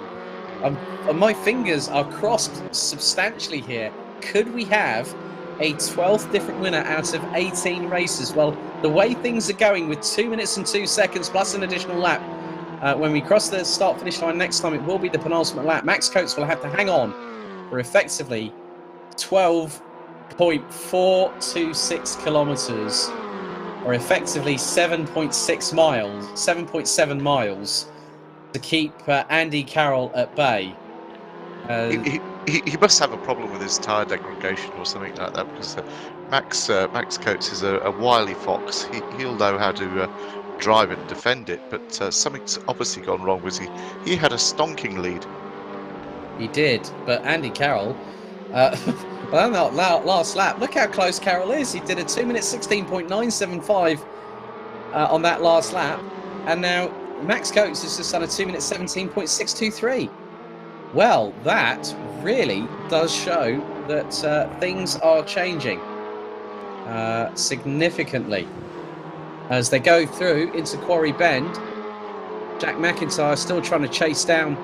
my fingers are crossed substantially here. Could we have a 12th different winner out of 18 races? Well, the way things are going with 2 minutes and 2 seconds plus an additional lap, when we cross the start-finish line next time, it will be the penultimate lap. Max Coates will have to hang on for effectively 12.426 kilometres, or effectively 7.6 miles, 7.7 miles, to keep Andy Carroll at bay. He must have a problem with his tyre degradation or something like that, because Max Coates is a wily fox. He'll know how to drive and defend it, but something's obviously gone wrong. He had a stonking lead. He did, but Andy Carroll, well, not last lap. Look how close Carroll is. He did a 2 minute 16.975 on that last lap, and now Max Coates has just done a 2 minute 17.623. Well, that really does show that things are changing significantly as they go through into Quarry Bend. Jack McIntyre still trying to chase down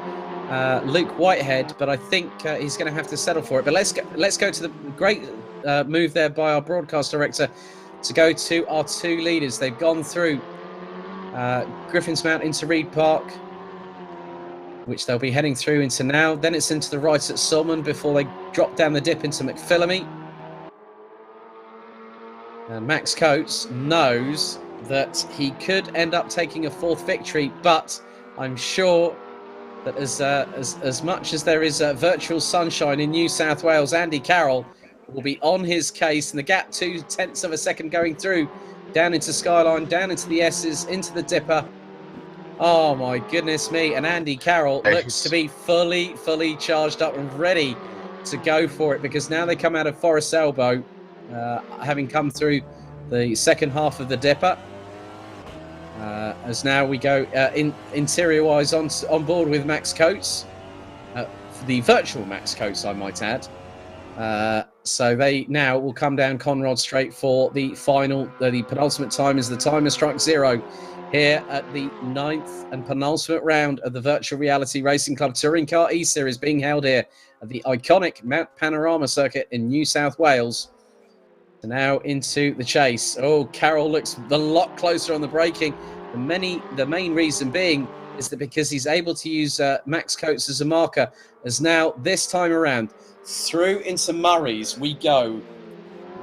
Luke Whitehead, but I think he's going to have to settle for it. But let's go to the great move there by our broadcast director to go to our 2 leaders. They've gone through Griffin's Mount into Reed Park, which they'll be heading through into now. Then it's into the right at Sulman before they drop down the dip into McPhillamy. And Max Coates knows that he could end up taking a 4th victory, but I'm sure that as much as there is virtual sunshine in New South Wales, Andy Carroll will be on his case, and the gap 0.2 of a second going through down into Skyline, down into the S's, into the Dipper. Oh my goodness me, and Andy Carroll looks to be fully charged up and ready to go for it, because now they come out of Forest Elbow, having come through the second half of the Dipper. As now we go interior-wise on board with Max Coates, the virtual Max Coates, I might add. So they now will come down Conrod Straight for the final, the penultimate time, as the timer strikes 0 here at the 9th and penultimate round of the Virtual Reality Racing Club Touring Car eSeries, being held here at the iconic Mount Panorama Circuit in New South Wales. So now into the chase. Oh, Carroll looks a lot closer on the braking. The main reason being is that because he's able to use Max Coates as a marker, as now this time around through into Murray's we go.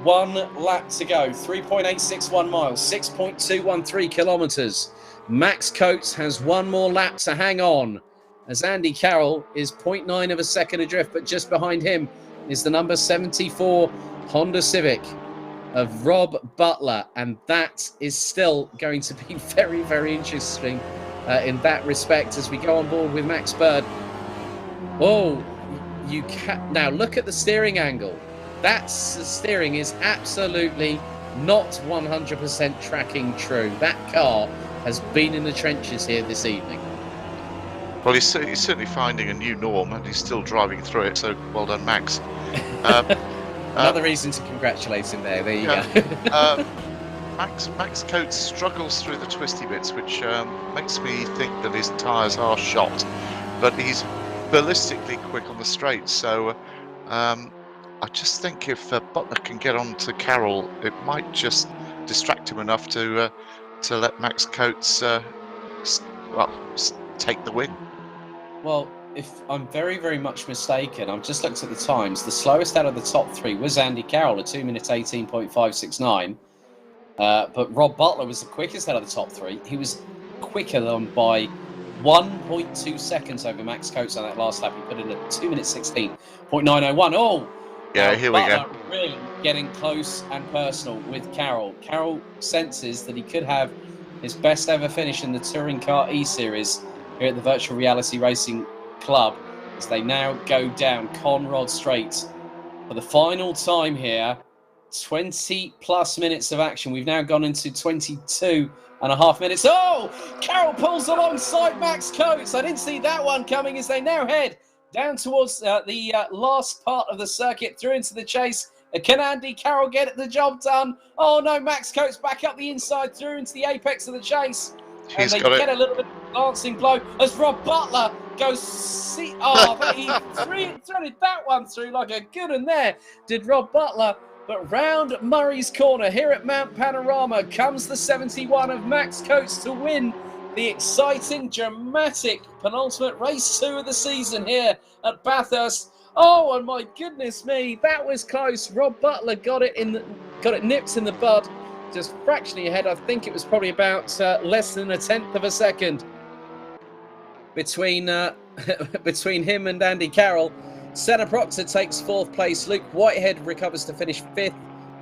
1 lap to go, 3.861 miles, 6.213 kilometres. Max Coates has 1 more lap to hang on, as Andy Carroll is 0.9 of a second adrift, but just behind him is the number 74 Honda Civic of Rob Butler, and that is still going to be very, very interesting in that respect as we go on board with Max Bird Oh, you can now look at the steering angle. The steering is absolutely not 100% tracking true. That car has been in the trenches here this evening. Well, he's certainly finding a new norm, and he's still driving through it. So well done, Max. Another reason to congratulate him there. There you go. Max Coates struggles through the twisty bits, which makes me think that his tyres are shot, but he's ballistically quick on the straights. So I just think if Butler can get on to Carroll, it might just distract him enough to let Max Coates take the win. Well, if I'm very, very much mistaken, I've just looked at the times. The slowest out of the top three was Andy Carroll at 2 minutes 18.569. But Rob Butler was the quickest out of the top three. He was quicker than by 1.2 seconds over Max Coates on that last lap. He put in at 2 minutes 16.901. Oh, yeah, here we go. Really getting close and personal with Carroll. Carroll senses that he could have his best ever finish in the Touring Car eSeries here at the Virtual Reality Racing Club as they now go down Conrod Straight for the final time here. 20 plus minutes of action. We've now gone into 22 and a half minutes. Oh, Carroll pulls alongside Max Coates. I didn't see that one coming as they now head down towards the last part of the circuit through into the chase. Can Andy Carroll get the job done? Oh no, Max Coates back up the inside through into the apex of the chase. And they get a little bit of a glancing blow as Rob Butler goes. He threaded that one through like a good one there, did Rob Butler. But round Murray's Corner here at Mount Panorama comes the 71 of Max Coates to win the exciting, dramatic penultimate race 2 of the season here at Bathurst. Oh, and my goodness me, that was close. Rob Butler got it nipped in the bud, just fractionally ahead. I think it was probably about less than a tenth of a second between him and Andy Carroll. Senna Proctor takes 4th place. Luke Whitehead recovers to finish 5th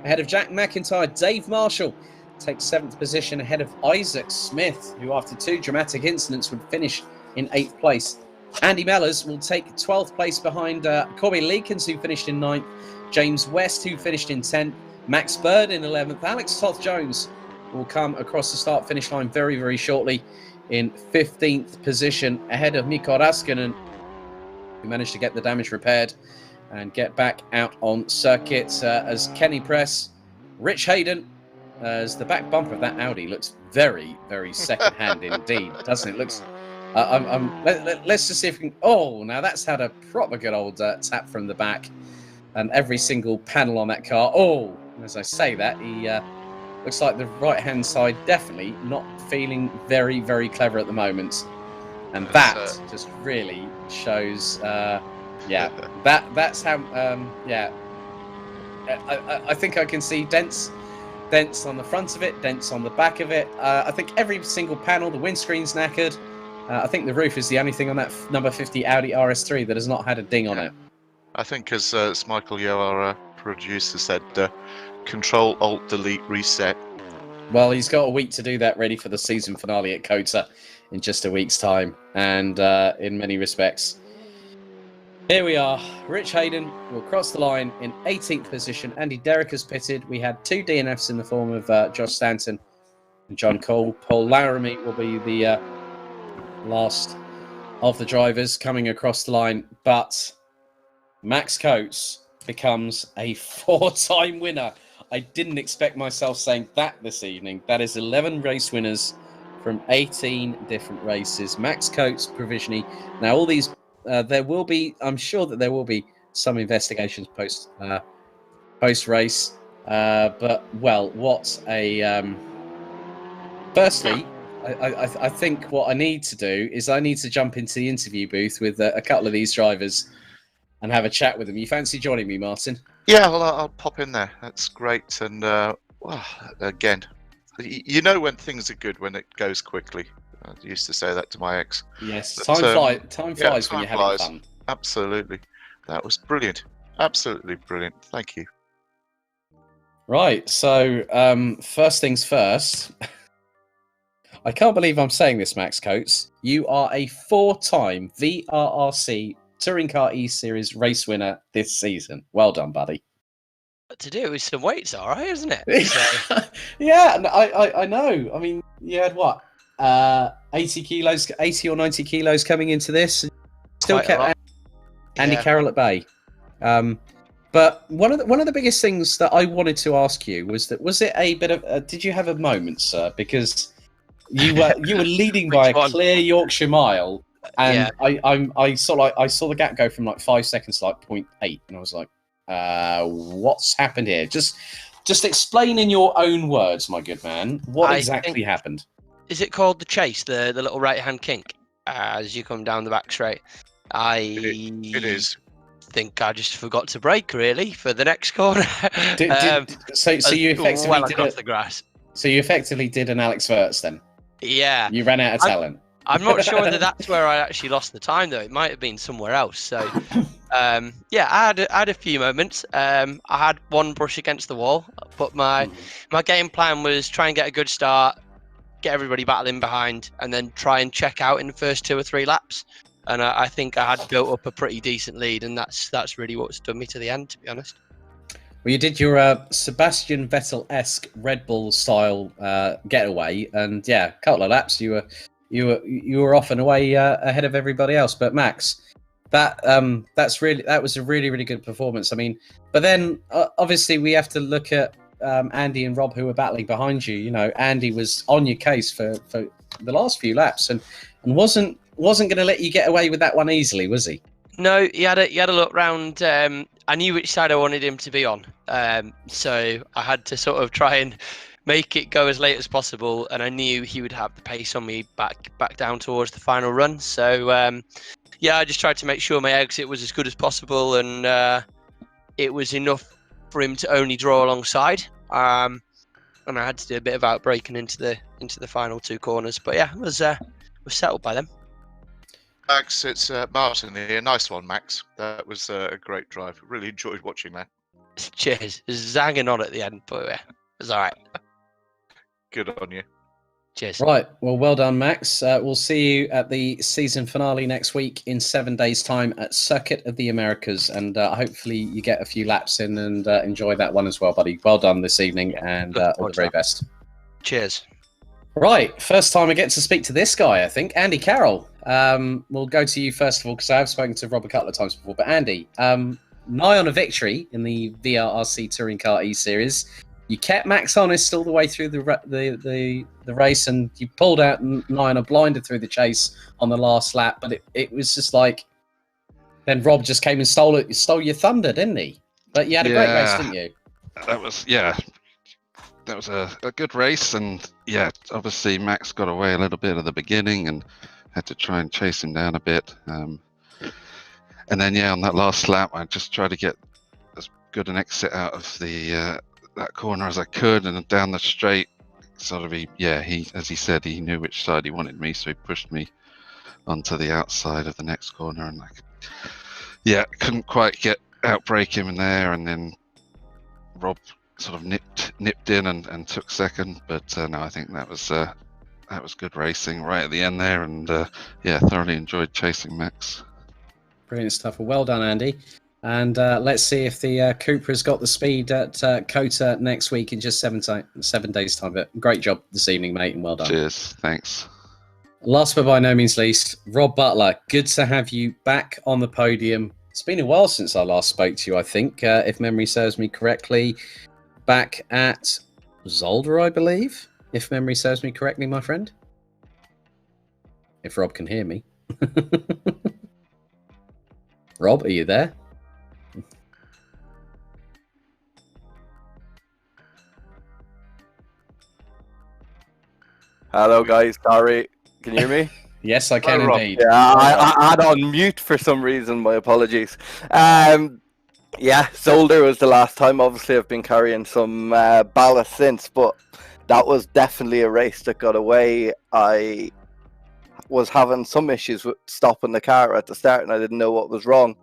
ahead of Jack McIntyre. Dave Marshall takes 7th position ahead of Isaac Smith, who after 2 dramatic incidents would finish in 8th place. Andy Mellors will take 12th place behind Corby Leakins, who finished in 9th. James West, who finished in 10th. Max Bird in 11th. Alex Toth-Jones will come across the start-finish line very, very shortly in 15th position ahead of Mikko Raskinen, who managed to get the damage repaired and get back out on circuit as Kenny Press. Rich Hayden, as the back bumper of that Audi looks very, very second-hand indeed, doesn't it? Looks. Let's just see if we can. Oh, now that's had a proper good old tap from the back, and every single panel on that car. Oh, as I say that, he looks like the right-hand side definitely not feeling very, very clever at the moment. And that just really shows, that's how, I think I can see dents on the front of it, dents on the back of it. I think every single panel, the windscreen's knackered. I think the roof is the only thing on that number 50 Audi RS3 that has not had a ding on it. I think as Michael Yo, our producer, said, Control, Alt, Delete, Reset. Well, he's got a week to do that, ready for the season finale at COTA in just a week's time, and in many respects. Here we are. Rich Hayden will cross the line in 18th position. Andy Derrick has pitted. We had 2 DNFs in the form of Josh Stanton and John Cole. Paul Laramie will be the last of the drivers coming across the line, but Max Coates becomes a 4-time winner. I didn't expect myself saying that this evening. That is 11 race winners from 18 different races. Max Coates provisionally. Now, all these, I'm sure that there will be some investigations post race. But, well, what a... Firstly, I think what I need to do is I need to jump into the interview booth with a couple of these drivers and have a chat with them. You fancy joining me, Martin? Yeah, well, I'll pop in there. That's great. And, well, again, you know when things are good when it goes quickly. I used to say that to my ex. Yes, but, time flies when you're having fun. Absolutely. That was brilliant. Absolutely brilliant. Thank you. Right, so first things first. I can't believe I'm saying this, Max Coates. You are a 4-time VRRC Touring Car eSeries race winner this season. Well done, buddy. What to do with some weights, all right, isn't it? So, Yeah, I know. I mean, you had what? 80 kilos, 80 or 90 kilos coming into this. Still Quite a kept lot. Andy Yeah. Carroll at bay. But one of the biggest things that I wanted to ask you was it a bit of did you have a moment, sir? Because you were leading by Which a one? clear Yorkshire mile, and Yeah. I saw the gap go from like 5 seconds to like 0.8, and I was like, what's happened here? Just explain in your own words, my good man, what I exactly think- happened. Is it called the chase, the little right-hand kink, as you come down the back straight? It is. Think I just forgot to brake really for the next corner. So you effectively well did across it. the grass. So you effectively did an Alex Wurz then. Yeah, You ran out of talent. I'm not sure whether that's where I actually lost the time though. It might have been somewhere else. So, yeah, I had a few moments. I had one brush against the wall, but my game plan was try and get a good start, get everybody battling behind, and then try and check out in the first 2 or 3 laps. And I think I had built up a pretty decent lead, and that's really what stood me to the end, to be honest. Well, you did your Sebastian Vettel-esque Red Bull style getaway, and yeah, a couple of laps you were off and away ahead of everybody else. But Max, that was a really good performance. I mean, but then obviously we have to look at Andy and Rob who were battling behind you. You know, Andy was on your case for the last few laps and wasn't going to let you get away with that one easily, was he? No, he had a look round. I knew which side I wanted him to be on, so I had to sort of try and make it go as late as possible. And I knew he would have the pace on me back down towards the final run. So yeah, I just tried to make sure my exit was as good as possible, and it was enough for him to only draw alongside. And I had to do a bit of outbraking into the final 2 corners. But yeah, it was settled by them. Max, it's Martin here. Nice one, Max. That was a great drive. Really enjoyed watching that. Cheers. It was zagging on at the end, but yeah, it was all right. Good on you. Cheers. Right. Well done, Max. We'll see you at the season finale next week in 7 days' time at Circuit of the Americas, and hopefully you get a few laps in and enjoy that one as well, buddy. Well done this evening, and all the very best. Cheers. Right, first time I get to speak to this guy, I think. Andy Carroll. We'll go to you first of all, because I have spoken to Rob a couple of times before. But Andy, nigh on a victory in the VRRC Touring Car eSeries. You kept Max honest all the way through the race, and you pulled out nigh on a blinder through the chase on the last lap. But it was just like, then Rob just came and stole your thunder, didn't he? But you had a great race, didn't you? That was a good race, and yeah, obviously Max got away a little bit at the beginning and had to try and chase him down a bit. And then yeah, on that last lap, I just tried to get as good an exit out of the that corner as I could, and down the straight. Sort of he, as he said, he knew which side he wanted me, so he pushed me onto the outside of the next corner, and couldn't quite outbrake him in there, and then Rob sort of nipped in and took second, but no, I think that was good racing right at the end there, and thoroughly enjoyed chasing Max. Brilliant stuff. Well done, Andy. And let's see if the Cupra's got the speed at COTA next week in just 7 days' time. But great job this evening, mate, and well done. Cheers. Thanks. Last but by no means least, Rob Butler. Good to have you back on the podium. It's been a while since I last spoke to you, I think, if memory serves me correctly. Back at Zolder, I believe, if memory serves me correctly, my friend. If Rob can hear me. Rob, are you there? Hello, guys. Sorry. Can you hear me? Yes, I can indeed. Yeah, I had on mute for some reason. My apologies. Yeah, Zolder was the last time. Obviously, I've been carrying some ballast since, but that was definitely a race that got away. I was having some issues with stopping the car at the start, and I didn't know what was wrong.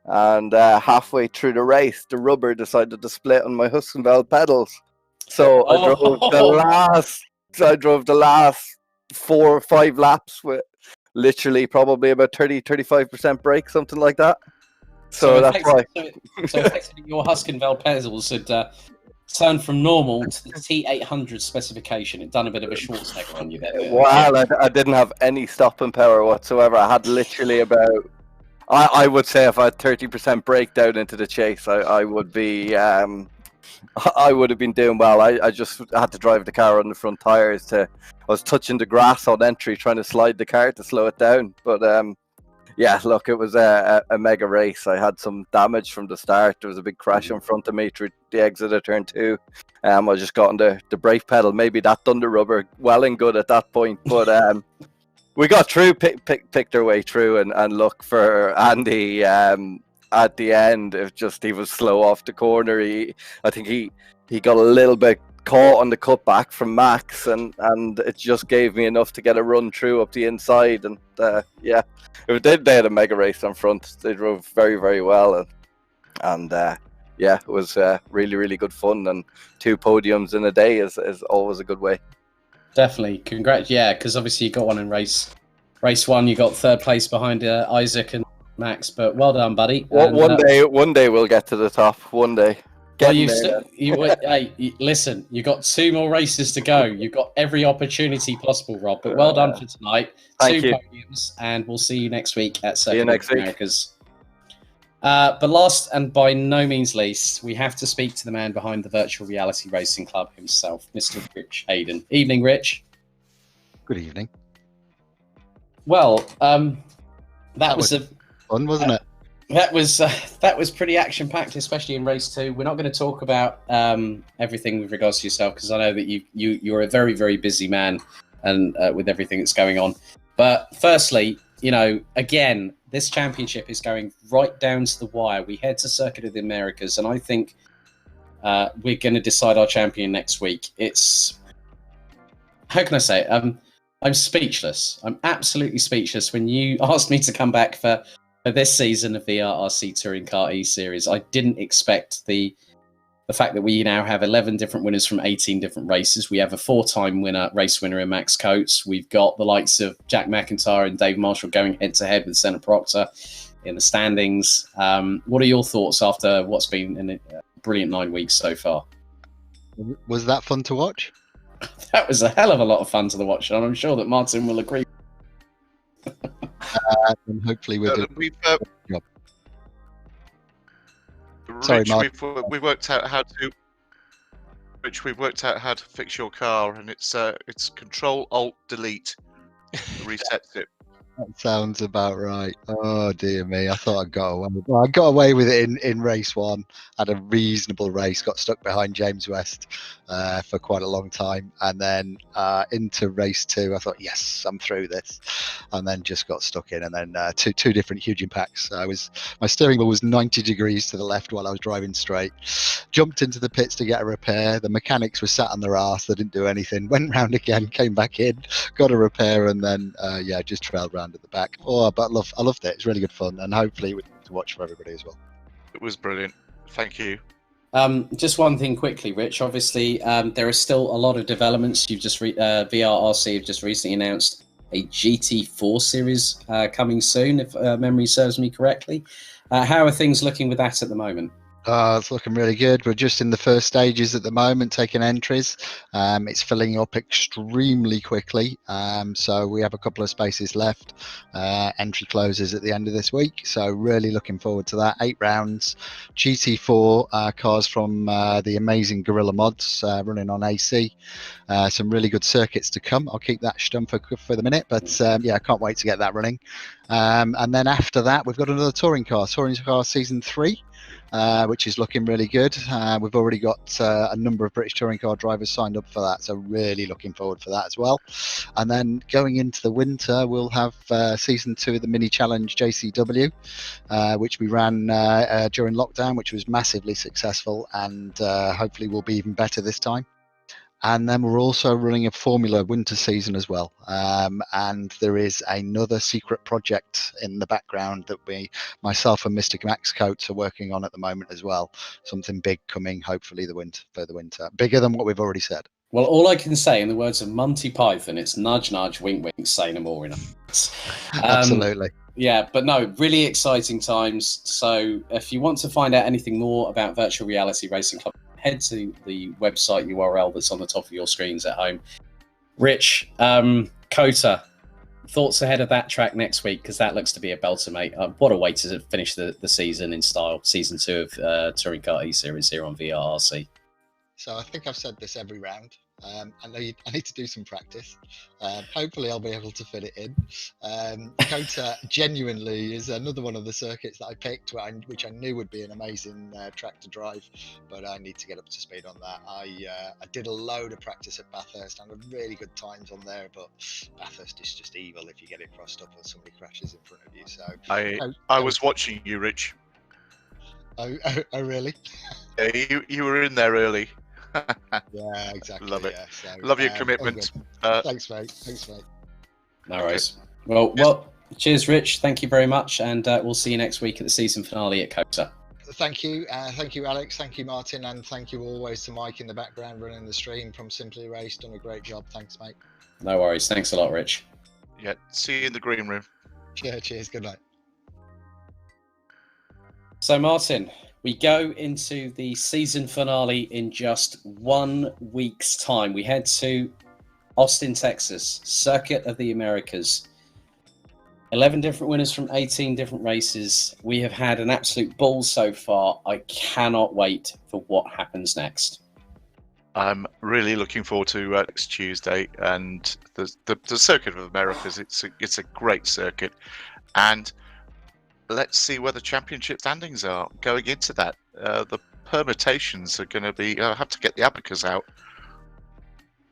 And halfway through the race, the rubber decided to split on my Husqvarna pedals. So I drove the last 4 or 5 laps with literally probably about 30-35% brake, something like that. So that's why. So effectively, your Huskenveld pedals had turned from normal to the T800 specification. It done a bit of a Schwarzenegger on you there. Well, I didn't have any stopping power whatsoever. I had literally about, I would say if I had 30% breakdown into the chase, I would be, I would have been doing well. I just had to drive the car on the front tires. I was touching the grass on entry, trying to slide the car to slow it down. But yeah, look, it was a mega race. I had some damage from the start. There was a big crash in front of me through the exit of turn 2. I just got on the brake pedal. Maybe that thunder rubber well and good at that point. But we got through, picked our way through, and look for Andy. At the end, he was slow off the corner. I think he got a little bit caught on the cutback from Max, and it just gave me enough to get a run through up the inside. And yeah, they had a mega race on front. They drove very, very well, and yeah, it was really, really good fun. And 2 podiums in a day is always a good way. Definitely, congrats! Yeah, because obviously you got one in race 1. You got 3rd place behind Isaac and Max, but well done, buddy. One day we'll get to the top. One day. Listen, you got 2 more races to go. You've got every opportunity possible, Rob. But well done for tonight. Thank 2 you. podiums, and we'll see you next week at See you Circuit next of the week. Americas. But last and by no means least, we have to speak to the man behind the Virtual Reality Racing Club himself, Mr. Rich Hayden. Evening, Rich. Good evening. Well, that was fun, wasn't it? That was pretty action packed, especially in race 2. We're not going to talk about everything with regards to yourself, because I know that you're a very, very busy man, and with everything that's going on. But firstly, again, this championship is going right down to the wire. We head to Circuit of the Americas, and I think we're going to decide our champion next week. How can I say it? I'm speechless. I'm absolutely speechless. When you asked me to come back for this season of VRRC Touring Car eSeries, I didn't expect the fact that we now have 11 different winners from 18 different races. We have a 4-time race winner in Max Coates. We've got the likes of Jack McIntyre and Dave Marshall going head-to-head with Senna Proctor in the standings. What are your thoughts after what's been a brilliant 9 weeks so far? Was that fun to watch? That was a hell of a lot of fun to watch, and I'm sure that Martin will agree. And hopefully we'll do. Sorry, Mark. We've worked out how to. Rich, we've worked out how to fix your car, and it's Control Alt Delete resets it. That sounds about right. Oh dear me! I thought I got away. Well, I got away with it in race 1. Had a reasonable race. Got stuck behind James West for quite a long time, and then into race 2, I thought, yes, I'm through this, and then just got stuck in. And then two different huge impacts. My steering wheel was 90 degrees to the left while I was driving straight. Jumped into the pits to get a repair. The mechanics were sat on their arse. They didn't do anything. Went round again, came back in, got a repair, and then just trailed round at the back. But I loved it. It's really good fun, and hopefully to watch for everybody as well. It was brilliant. Thank you. Just one thing quickly, Rich. Obviously, there are still a lot of developments. You've just VRRC have just recently announced a GT4 series coming soon, if memory serves me correctly. How are things looking with that at the moment? It's looking really good. We're just in the first stages at the moment, taking entries. It's filling up extremely quickly. So we have a couple of spaces left. Entry closes at the end of this week. So really looking forward to that. 8 rounds, GT4 cars from the amazing Gorilla Mods running on AC. Some really good circuits to come. I'll keep that stum for the minute, but I can't wait to get that running. And then after that, we've got another Touring Car Season 3. Which is looking really good. We've already got a number of British Touring Car drivers signed up for that, so really looking forward for that as well. And then going into the winter, we'll have Season 2 of the Mini Challenge JCW, which we ran during lockdown, which was massively successful, and hopefully will be even better this time. And then we're also running a Formula winter season as well. And there is another secret project in the background that myself and Mr. Max Coates are working on at the moment as well. Something big coming, hopefully, for the winter. Bigger than what we've already said. Well, all I can say, in the words of Monty Python, it's nudge, nudge, wink, wink, say no more. Absolutely. Yeah, but no, really exciting times. So if you want to find out anything more about Virtual Reality Racing Club, head to the website URL that's on the top of your screens at home. Rich, Kota, thoughts ahead of that track next week? Because that looks to be a belter, mate. What a way to finish the season in style. Season 2 of Touring Car eSeries here on VRRC. So I think I've said this every round. I need to do some practice. Hopefully I'll be able to fit it in. Kota genuinely is another one of the circuits that I picked, which I knew would be an amazing track to drive, but I need to get up to speed on that. I did a load of practice at Bathurst and had really good times on there, but Bathurst is just evil if you get it crossed up and somebody crashes in front of you. So I was watching you, Rich. Oh really? Yeah, you were in there early. Yeah, exactly. Love it. Yeah, so, Love your commitment. Thanks, mate. No worries. Well, cheers, Rich. Thank you very much, and we'll see you next week at the season finale at Kota. Thank you, Alex. Thank you, Martin, and thank you always to Mike in the background running the stream from Simply Race. Done a great job. Thanks, mate. No worries. Thanks a lot, Rich. Yeah, see you in the green room. Yeah, cheers. Good night. So, Martin, we go into the season finale in just 1 week's time. We head to Austin, Texas, Circuit of the Americas. 11 different winners from 18 different races. We have had an absolute ball so far. I cannot wait for what happens next. I'm really looking forward to next Tuesday and the Circuit of Americas. It's a great circuit, and let's see where the championship standings are going into that. The permutations are going to be. I have to get the abacus out.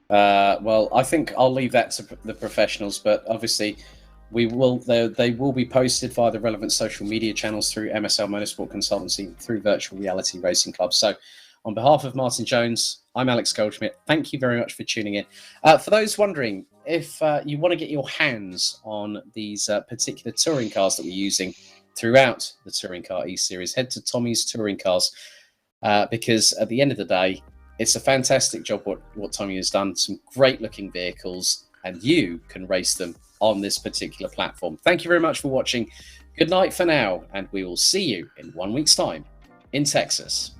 Well, I think I'll leave that to the professionals, but obviously we will. They will be posted via the relevant social media channels through MSL Motorsport Consultancy, through Virtual Reality Racing Club. So, on behalf of Martin Jones, I'm Alex Goldschmidt. Thank you very much for tuning in. For those wondering, if you want to get your hands on these particular touring cars that we're using throughout the Touring Car eSeries, head to Tommy's Touring Cars, because at the end of the day, it's a fantastic job what Tommy has done. Some great looking vehicles, and you can race them on this particular platform. Thank you very much for watching. Good night for now, and we will see you in 1 week's time in Texas.